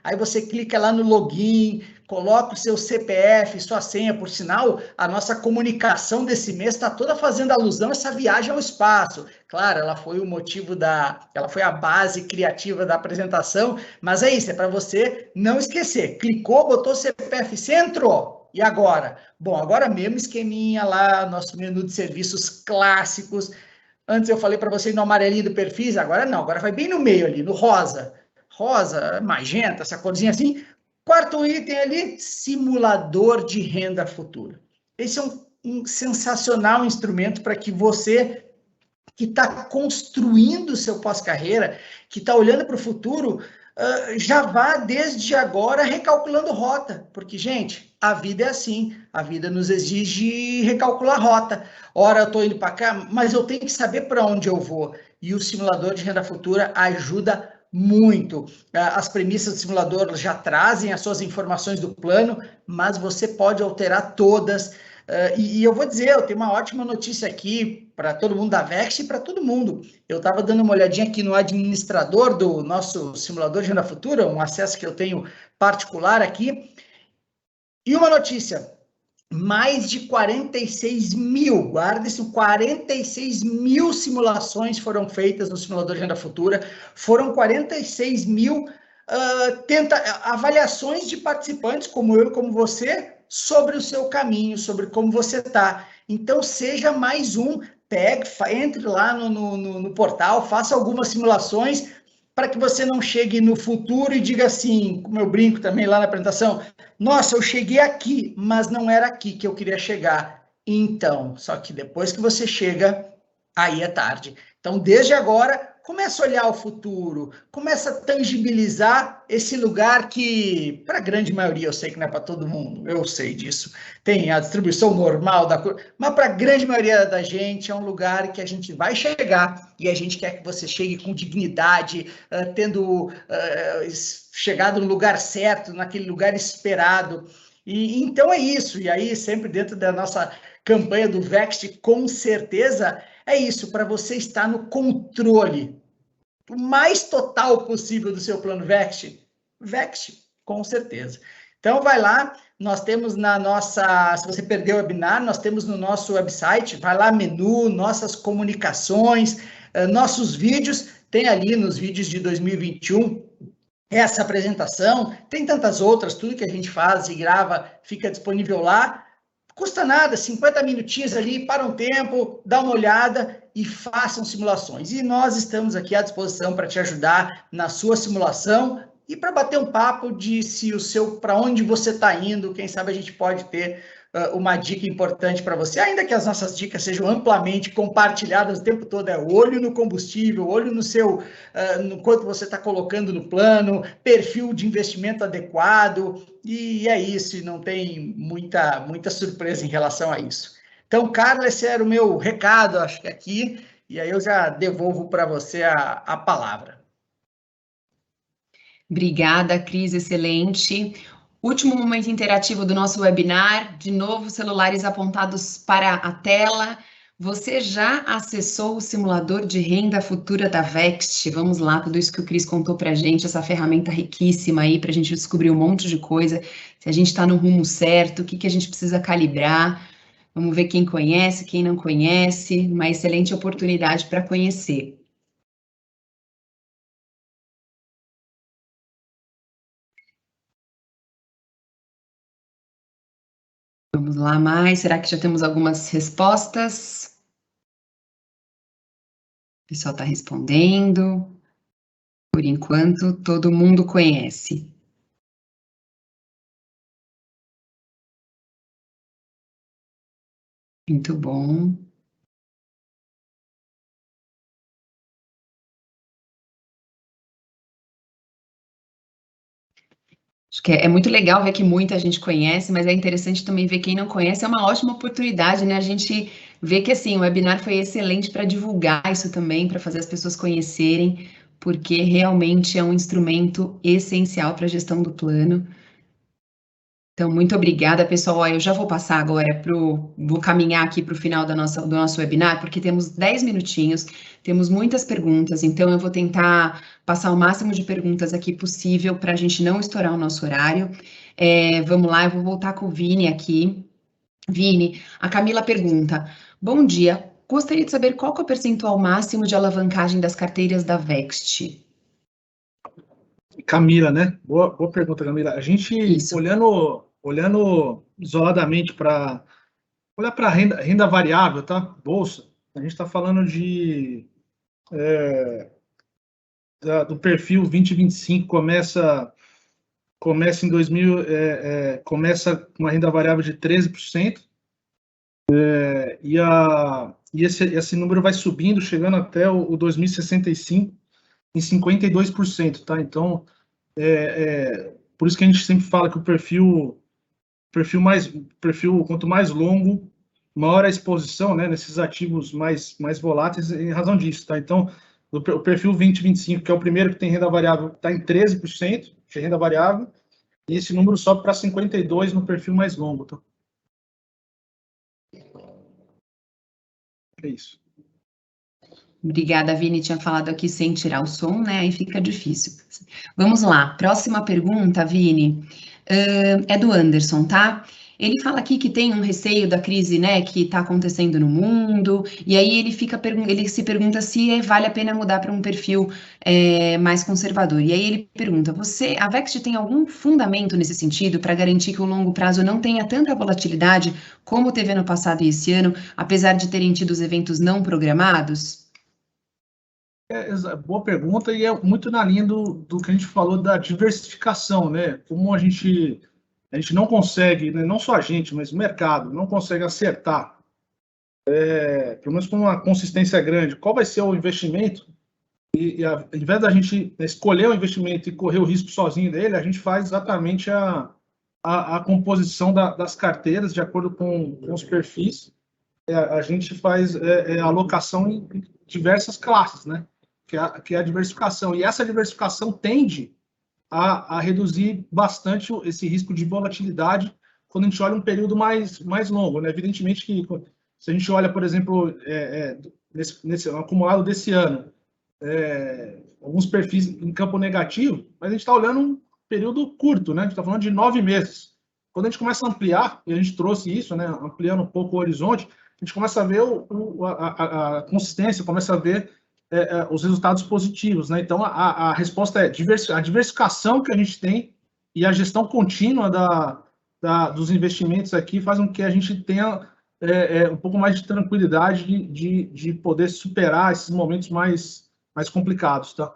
aí você clica lá no login, coloca o seu CPF, sua senha, por sinal, a nossa comunicação desse mês está toda fazendo alusão a essa viagem ao espaço. Claro, ela foi o motivo ela foi a base criativa da apresentação, mas é isso, é para você não esquecer. Clicou, botou o CPF, você entrou. E agora? Bom, agora mesmo esqueminha lá, nosso menu de serviços clássicos. Antes eu falei para você no amarelinho do perfis, agora não, agora vai bem no meio ali, no rosa. Rosa, magenta, essa corzinha assim. Quarto item ali, simulador de renda futura. Esse é um sensacional instrumento para que você que está construindo o seu pós-carreira, que está olhando para o futuro, já vá desde agora recalculando rota, porque, gente, a vida é assim, a vida nos exige recalcular rota. Ora, eu estou indo para cá, mas eu tenho que saber para onde eu vou, e o simulador de renda futura ajuda muito. As premissas do simulador já trazem as suas informações do plano, mas você pode alterar todas. E eu vou dizer, eu tenho uma ótima notícia aqui para todo mundo da Vext e para todo mundo. Eu estava dando uma olhadinha aqui no administrador do nosso simulador de renda futura, um acesso que eu tenho particular aqui. E uma notícia, mais de 46 mil, guarde-se, 46 mil simulações foram feitas no simulador de renda futura, foram 46 mil avaliações de participantes, como eu e como você, sobre o seu caminho, sobre como você está. Então, seja mais um, entre lá no portal, faça algumas simulações para que você não chegue no futuro e diga assim, como eu brinco também lá na apresentação, nossa, eu cheguei aqui, mas não era aqui que eu queria chegar. Então, só que depois que você chega, aí é tarde. Então, desde agora, começa a olhar o futuro, começa a tangibilizar esse lugar que, para a grande maioria, eu sei que não é para todo mundo, eu sei disso, tem a distribuição normal da coisa, mas para a grande maioria da gente é um lugar que a gente vai chegar e a gente quer que você chegue com dignidade, tendo chegado no lugar certo, naquele lugar esperado. E então é isso, e aí sempre dentro da nossa campanha do Vext, com certeza, é isso, para você estar no controle o mais total possível do seu plano Vext, com certeza. Então, vai lá, nós temos na nossa, se você perdeu o webinar, nós temos no nosso website, vai lá, menu, nossas comunicações, nossos vídeos, tem ali nos vídeos de 2021, essa apresentação, tem tantas outras, tudo que a gente faz e grava fica disponível lá, custa nada, 50 minutinhos ali, para um tempo, dá uma olhada e façam simulações. E nós estamos aqui à disposição para te ajudar na sua simulação e para bater um papo de se para onde você está indo, quem sabe a gente pode ter uma dica importante para você, ainda que as nossas dicas sejam amplamente compartilhadas o tempo todo, olho no combustível, olho no seu, no quanto você está colocando no plano, perfil de investimento adequado, e é isso, e não tem muita surpresa em relação a isso. Então, Carla, esse era o meu recado, acho que aqui, e aí eu já devolvo para você a palavra. Obrigada, Cris, excelente. Último momento interativo do nosso webinar, de novo, celulares apontados para a tela. Você já acessou o simulador de renda futura da Vext? Vamos lá, tudo isso que o Cris contou para a gente, essa ferramenta riquíssima aí para a gente descobrir um monte de coisa, se a gente está no rumo certo, o que a gente precisa calibrar. Vamos ver quem conhece, quem não conhece, uma excelente oportunidade para conhecer. Vamos lá mais, será que já temos algumas respostas? O pessoal está respondendo. Por enquanto, todo mundo conhece. Muito bom. Acho que é muito legal ver que muita gente conhece, mas é interessante também ver quem não conhece, é uma ótima oportunidade, né? A gente vê que, assim, o webinar foi excelente para divulgar isso também, para fazer as pessoas conhecerem, porque realmente é um instrumento essencial para a gestão do plano. Então, muito obrigada, pessoal. Ó, eu já vou passar agora vou caminhar aqui para o final do nosso webinar, porque temos 10 minutinhos, temos muitas perguntas, então eu vou tentar passar o máximo de perguntas aqui possível para a gente não estourar o nosso horário. Vamos lá, eu vou voltar com o Vini aqui. Vini, a Camila pergunta: bom dia, gostaria de saber qual que é o percentual máximo de alavancagem das carteiras da Vext? Camila, né? Boa pergunta, Camila. A gente, Isso. olhando isoladamente para renda variável, tá? Bolsa, a gente está falando do perfil 2025, começa em 2000, começa com uma renda variável de 13%, e esse número vai subindo, chegando até o 2065 em 52%, tá? Então, por isso que a gente sempre fala que o perfil quanto mais longo, maior a exposição, né, nesses ativos mais voláteis, em razão disso, tá? Então, o perfil 2025, que é o primeiro que tem renda variável, está em 13% de renda variável, e esse número sobe para 52% no perfil mais longo, tá? É isso. Obrigada, Vini, tinha falado aqui sem tirar o som, né? Aí fica difícil. Vamos lá, próxima pergunta, Vini, é do Anderson, tá? Ele fala aqui que tem um receio da crise, né, que está acontecendo no mundo, e aí ele se pergunta se vale a pena mudar para um perfil mais conservador. E aí ele pergunta: a Vext tem algum fundamento nesse sentido para garantir que o longo prazo não tenha tanta volatilidade como teve ano passado e esse ano, apesar de terem tido os eventos não programados? Boa pergunta, e é muito na linha do que a gente falou da diversificação, né? Como a gente não consegue, né, não só a gente, mas o mercado, não consegue acertar, pelo menos com uma consistência grande, qual vai ser o investimento, e ao invés da gente escolher o investimento e correr o risco sozinho dele, a gente faz exatamente a composição das carteiras de acordo com os perfis. A gente faz a alocação em diversas classes, né? Que é a diversificação. E essa diversificação tende a reduzir bastante esse risco de volatilidade quando a gente olha um período mais longo, né? Evidentemente que se a gente olha, por exemplo, nesse acumulado desse ano, alguns perfis em campo negativo, mas a gente está olhando um período curto, né? A gente está falando de 9 meses. Quando a gente começa a ampliar, e a gente trouxe isso, né? Ampliando um pouco o horizonte, a gente começa a ver a consistência, começa a ver os resultados positivos, né? Então, a resposta é a diversificação que a gente tem e a gestão contínua dos investimentos aqui faz com que a gente tenha um pouco mais de tranquilidade de poder superar esses momentos mais complicados, tá?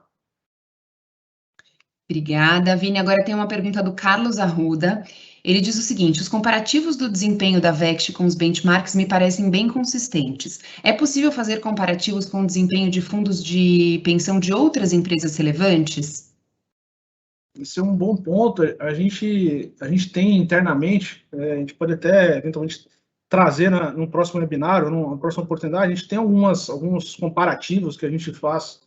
Obrigada, Vini. Agora tem uma pergunta do Carlos Arruda. Ele diz o seguinte: os comparativos do desempenho da Vext com os benchmarks me parecem bem consistentes. É possível fazer comparativos com o desempenho de fundos de pensão de outras empresas relevantes? Esse é um bom ponto. A gente tem internamente, a gente pode até eventualmente trazer no próximo webinar ou numa próxima oportunidade, a gente tem alguns comparativos que a gente faz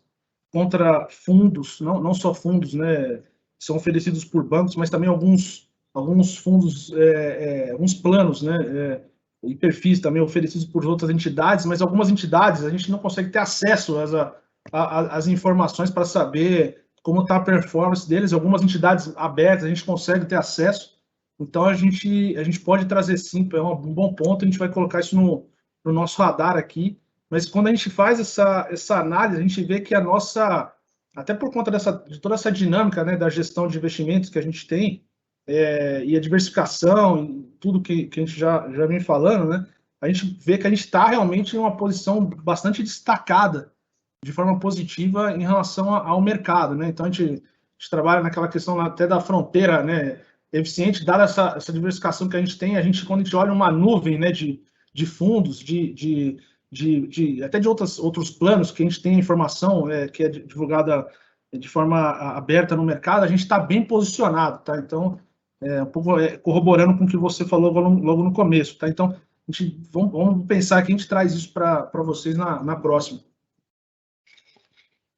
contra fundos, não só fundos, né, são oferecidos por bancos, mas também alguns fundos, alguns planos, né, e perfis também oferecidos por outras entidades, mas algumas entidades a gente não consegue ter acesso às informações para saber como está a performance deles. Algumas entidades abertas a gente consegue ter acesso, então a gente pode trazer sim, é um bom ponto, a gente vai colocar isso no nosso radar aqui. Mas quando a gente faz essa análise, a gente vê que até por conta de toda essa dinâmica, né, da gestão de investimentos que a gente tem, e a diversificação, e tudo que a gente já vem falando, né, a gente vê que a gente está realmente em uma posição bastante destacada, de forma positiva em relação ao mercado, né? Então a gente trabalha naquela questão até da fronteira, né, eficiente, dada essa diversificação que a gente tem, quando a gente olha uma nuvem, né, de fundos, até de outros planos que a gente tem informação que é divulgada de forma aberta no mercado, a gente está bem posicionado, tá? Então, um pouco corroborando com o que você falou logo no começo, tá? Então, vamos pensar que a gente traz isso para vocês na próxima.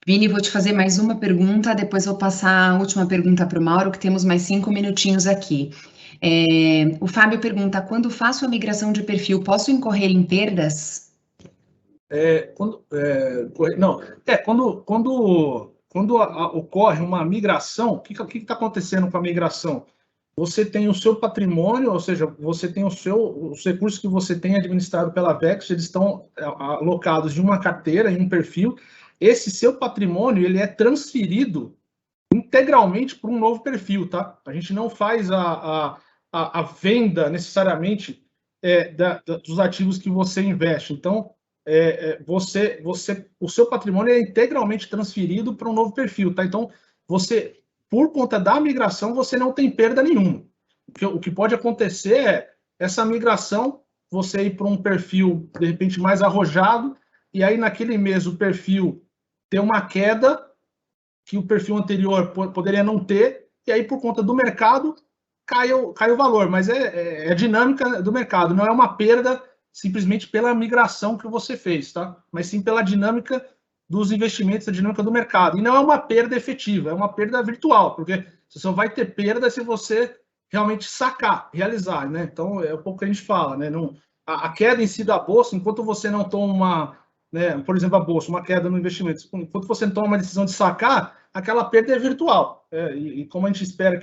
Vini, vou te fazer mais uma pergunta, depois vou passar a última pergunta para o Mauro, que temos mais 5 minutinhos aqui. O Fábio pergunta, quando faço a migração de perfil, posso incorrer em perdas? Quando ocorre uma migração, o que está acontecendo com a migração? Você tem o seu patrimônio, ou seja, você tem os recursos que você tem administrado pela Vex, eles estão alocados em uma carteira, em um perfil. Esse seu patrimônio, ele é transferido integralmente para um novo perfil, tá? A gente não faz a venda necessariamente dos ativos que você investe. Então, o seu patrimônio é integralmente transferido para um novo perfil, tá? Então, por conta da migração, você não tem perda nenhuma. O que pode acontecer é essa migração, você ir para um perfil, de repente, mais arrojado, e aí naquele mês o perfil ter uma queda que o perfil anterior poderia não ter, e aí por conta do mercado cai o valor, mas é a dinâmica do mercado, não é uma perda simplesmente pela migração que você fez, tá? Mas sim pela dinâmica dos investimentos, a dinâmica do mercado. E não é uma perda efetiva, é uma perda virtual, porque você só vai ter perda se você realmente sacar, realizar, né? Então, é um pouco que a gente fala, né? A queda em si da bolsa, enquanto você não toma, né, por exemplo, a bolsa, uma queda no investimento, enquanto você não toma uma decisão de sacar, aquela perda é virtual. E como a gente espera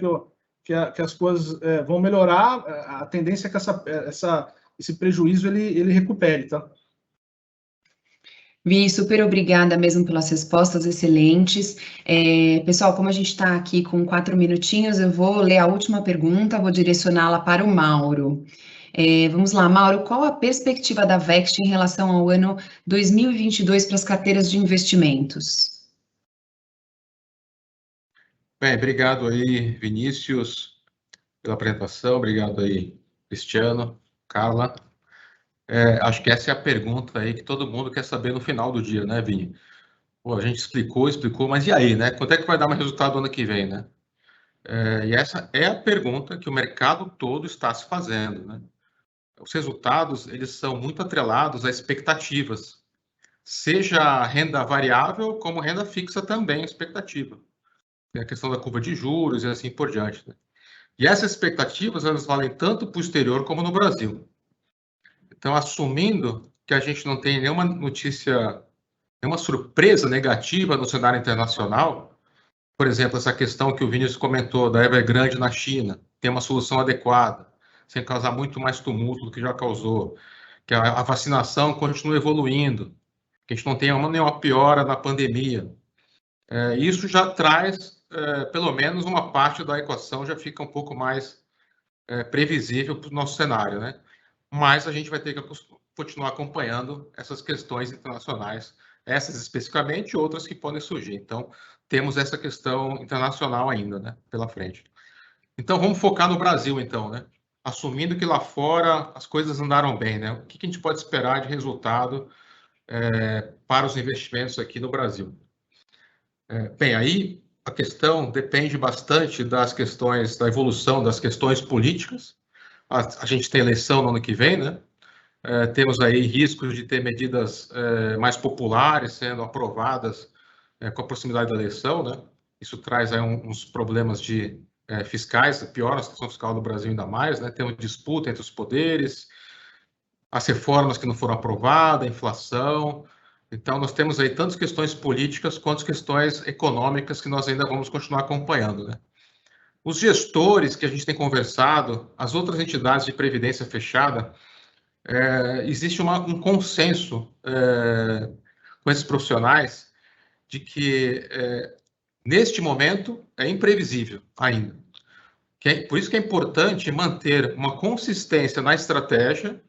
que as coisas vão melhorar, a tendência é que esse prejuízo ele recupere, tá? Vi, super obrigada mesmo pelas respostas excelentes. Pessoal, como a gente está aqui com 4 minutinhos, eu vou ler a última pergunta, vou direcioná-la para o Mauro. Vamos lá, Mauro, qual a perspectiva da Vext em relação ao ano 2022 para as carteiras de investimentos? Bem, obrigado aí, Vinícius, pela apresentação, obrigado aí, Cristiano, Carla. Acho que essa é a pergunta aí que todo mundo quer saber no final do dia, né, Vini? Pô, a gente explicou, mas e aí, né? Quanto é que vai dar mais resultado ano que vem, né? E essa é a pergunta que o mercado todo está se fazendo, né? Os resultados, eles são muito atrelados a expectativas, seja renda variável como renda fixa também, expectativa. Tem a questão da curva de juros e assim por diante, né? E essas expectativas, elas valem tanto para o exterior como no Brasil. Então, assumindo que a gente não tem nenhuma notícia, nenhuma surpresa negativa no cenário internacional, por exemplo, essa questão que o Vinícius comentou da Evergrande na China, tem uma solução adequada, sem causar muito mais tumulto do que já causou, que a vacinação continua evoluindo, que a gente não tenha nenhuma piora na pandemia. Isso já traz, pelo menos uma parte da equação já fica um pouco mais previsível para o nosso cenário, né? Mas a gente vai ter que continuar acompanhando essas questões internacionais, essas especificamente, outras que podem surgir. Então, temos essa questão internacional ainda, né, pela frente. Então, vamos focar no Brasil, então, né? Assumindo que lá fora as coisas andaram bem, né? O que a gente pode esperar de resultado para os investimentos aqui no Brasil? Bem, aí a questão depende bastante das questões, da evolução das questões políticas. A gente tem eleição no ano que vem, né? Temos aí riscos de ter medidas mais populares sendo aprovadas com a proximidade da eleição, né? Isso traz aí uns problemas fiscais, piora a situação fiscal do Brasil ainda mais, né? Tem uma disputa entre os poderes, as reformas que não foram aprovadas, a inflação. Então, nós temos aí tantas questões políticas quanto questões econômicas que nós ainda vamos continuar acompanhando, né? Os gestores que a gente tem conversado, as outras entidades de previdência fechada, existe um consenso com esses profissionais de que, neste momento, é imprevisível ainda. Por isso que é importante manter uma consistência na estratégia,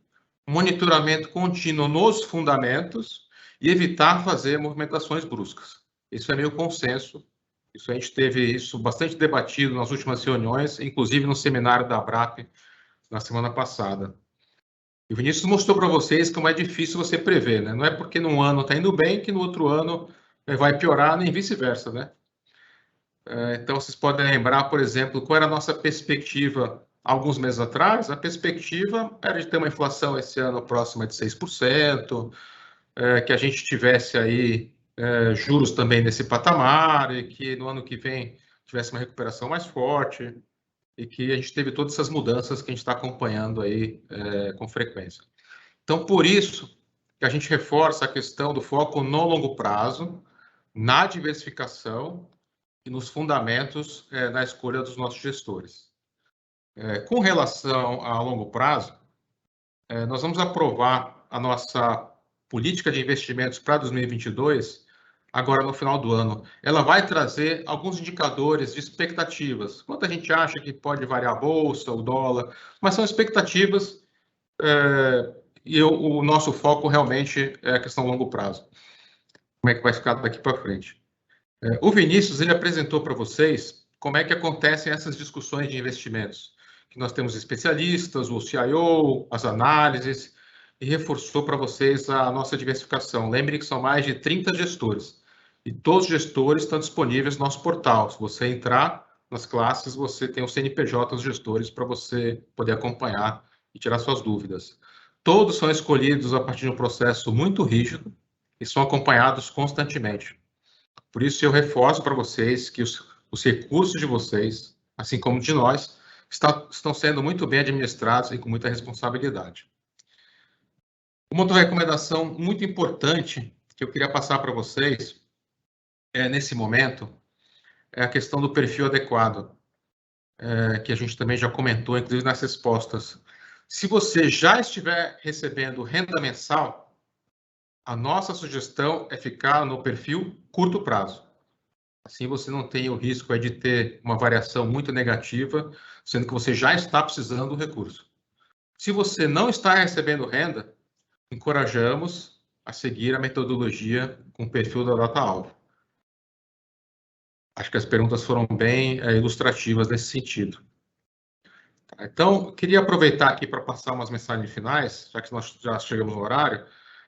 monitoramento contínuo nos fundamentos e evitar fazer movimentações bruscas. Isso é meio consenso. Isso a gente teve isso bastante debatido nas últimas reuniões, inclusive no seminário da ABRAP na semana passada. E o Vinícius mostrou para vocês como é difícil você prever, né? Não é porque num ano está indo bem que no outro ano vai piorar, nem vice-versa, né? Então, vocês podem lembrar, por exemplo, qual era a nossa perspectiva alguns meses atrás. A perspectiva era de ter uma inflação esse ano próxima de 6%, que a gente tivesse aí juros também nesse patamar e que no ano que vem tivesse uma recuperação mais forte. e que a gente teve todas essas mudanças que a gente está acompanhando aí com frequência. Então, por isso que a gente reforça a questão do foco no longo prazo, na diversificação e nos fundamentos na escolha dos nossos gestores. Com relação a longo prazo, nós vamos aprovar a nossa política de investimentos para 2022, agora no final do ano. Ela vai trazer alguns indicadores de expectativas. Quanto a gente acha que pode variar a bolsa, o dólar, mas são expectativas e o nosso foco realmente é a questão longo prazo. Como é que vai ficar daqui para frente? O Vinícius, ele apresentou para vocês como é que acontecem essas discussões de investimentos, que nós temos especialistas, o CIO, as análises, e reforçou para vocês a nossa diversificação. Lembre que são mais de 30 gestores, e todos os gestores estão disponíveis no nosso portal. Se você entrar nas classes, você tem o CNPJ dos gestores para você poder acompanhar e tirar suas dúvidas. Todos são escolhidos a partir de um processo muito rígido e são acompanhados constantemente. Por isso, eu reforço para vocês que os recursos de vocês, assim como de nós, estão sendo muito bem administrados e com muita responsabilidade. Uma outra recomendação muito importante que eu queria passar para vocês, nesse momento, é a questão do perfil adequado, que a gente também já comentou, inclusive nas respostas. Se você já estiver recebendo renda mensal, a nossa sugestão é ficar no perfil curto prazo. Assim você não tem o risco de ter uma variação muito negativa, sendo que você já está precisando do recurso. Se você não está recebendo renda, encorajamos a seguir a metodologia com o perfil da data-alvo. Acho que as perguntas foram bem ilustrativas nesse sentido. Então, queria aproveitar aqui para passar umas mensagens finais, já que nós já chegamos no horário.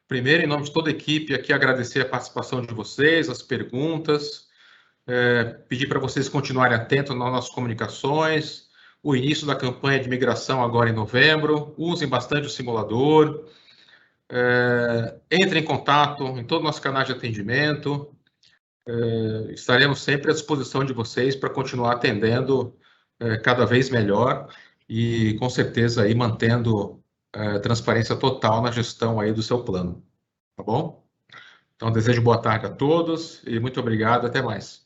Primeiro, em nome de toda a equipe, aqui agradecer a participação de vocês, as perguntas, pedir para vocês continuarem atentos nas nossas comunicações, o início da campanha de migração agora em novembro, usem bastante o simulador, entrem em contato em todo o nosso canal de atendimento, estaremos sempre à disposição de vocês para continuar atendendo cada vez melhor e, com certeza, aí mantendo transparência total na gestão aí do seu plano, tá bom? Então, desejo boa tarde a todos e muito obrigado, até mais.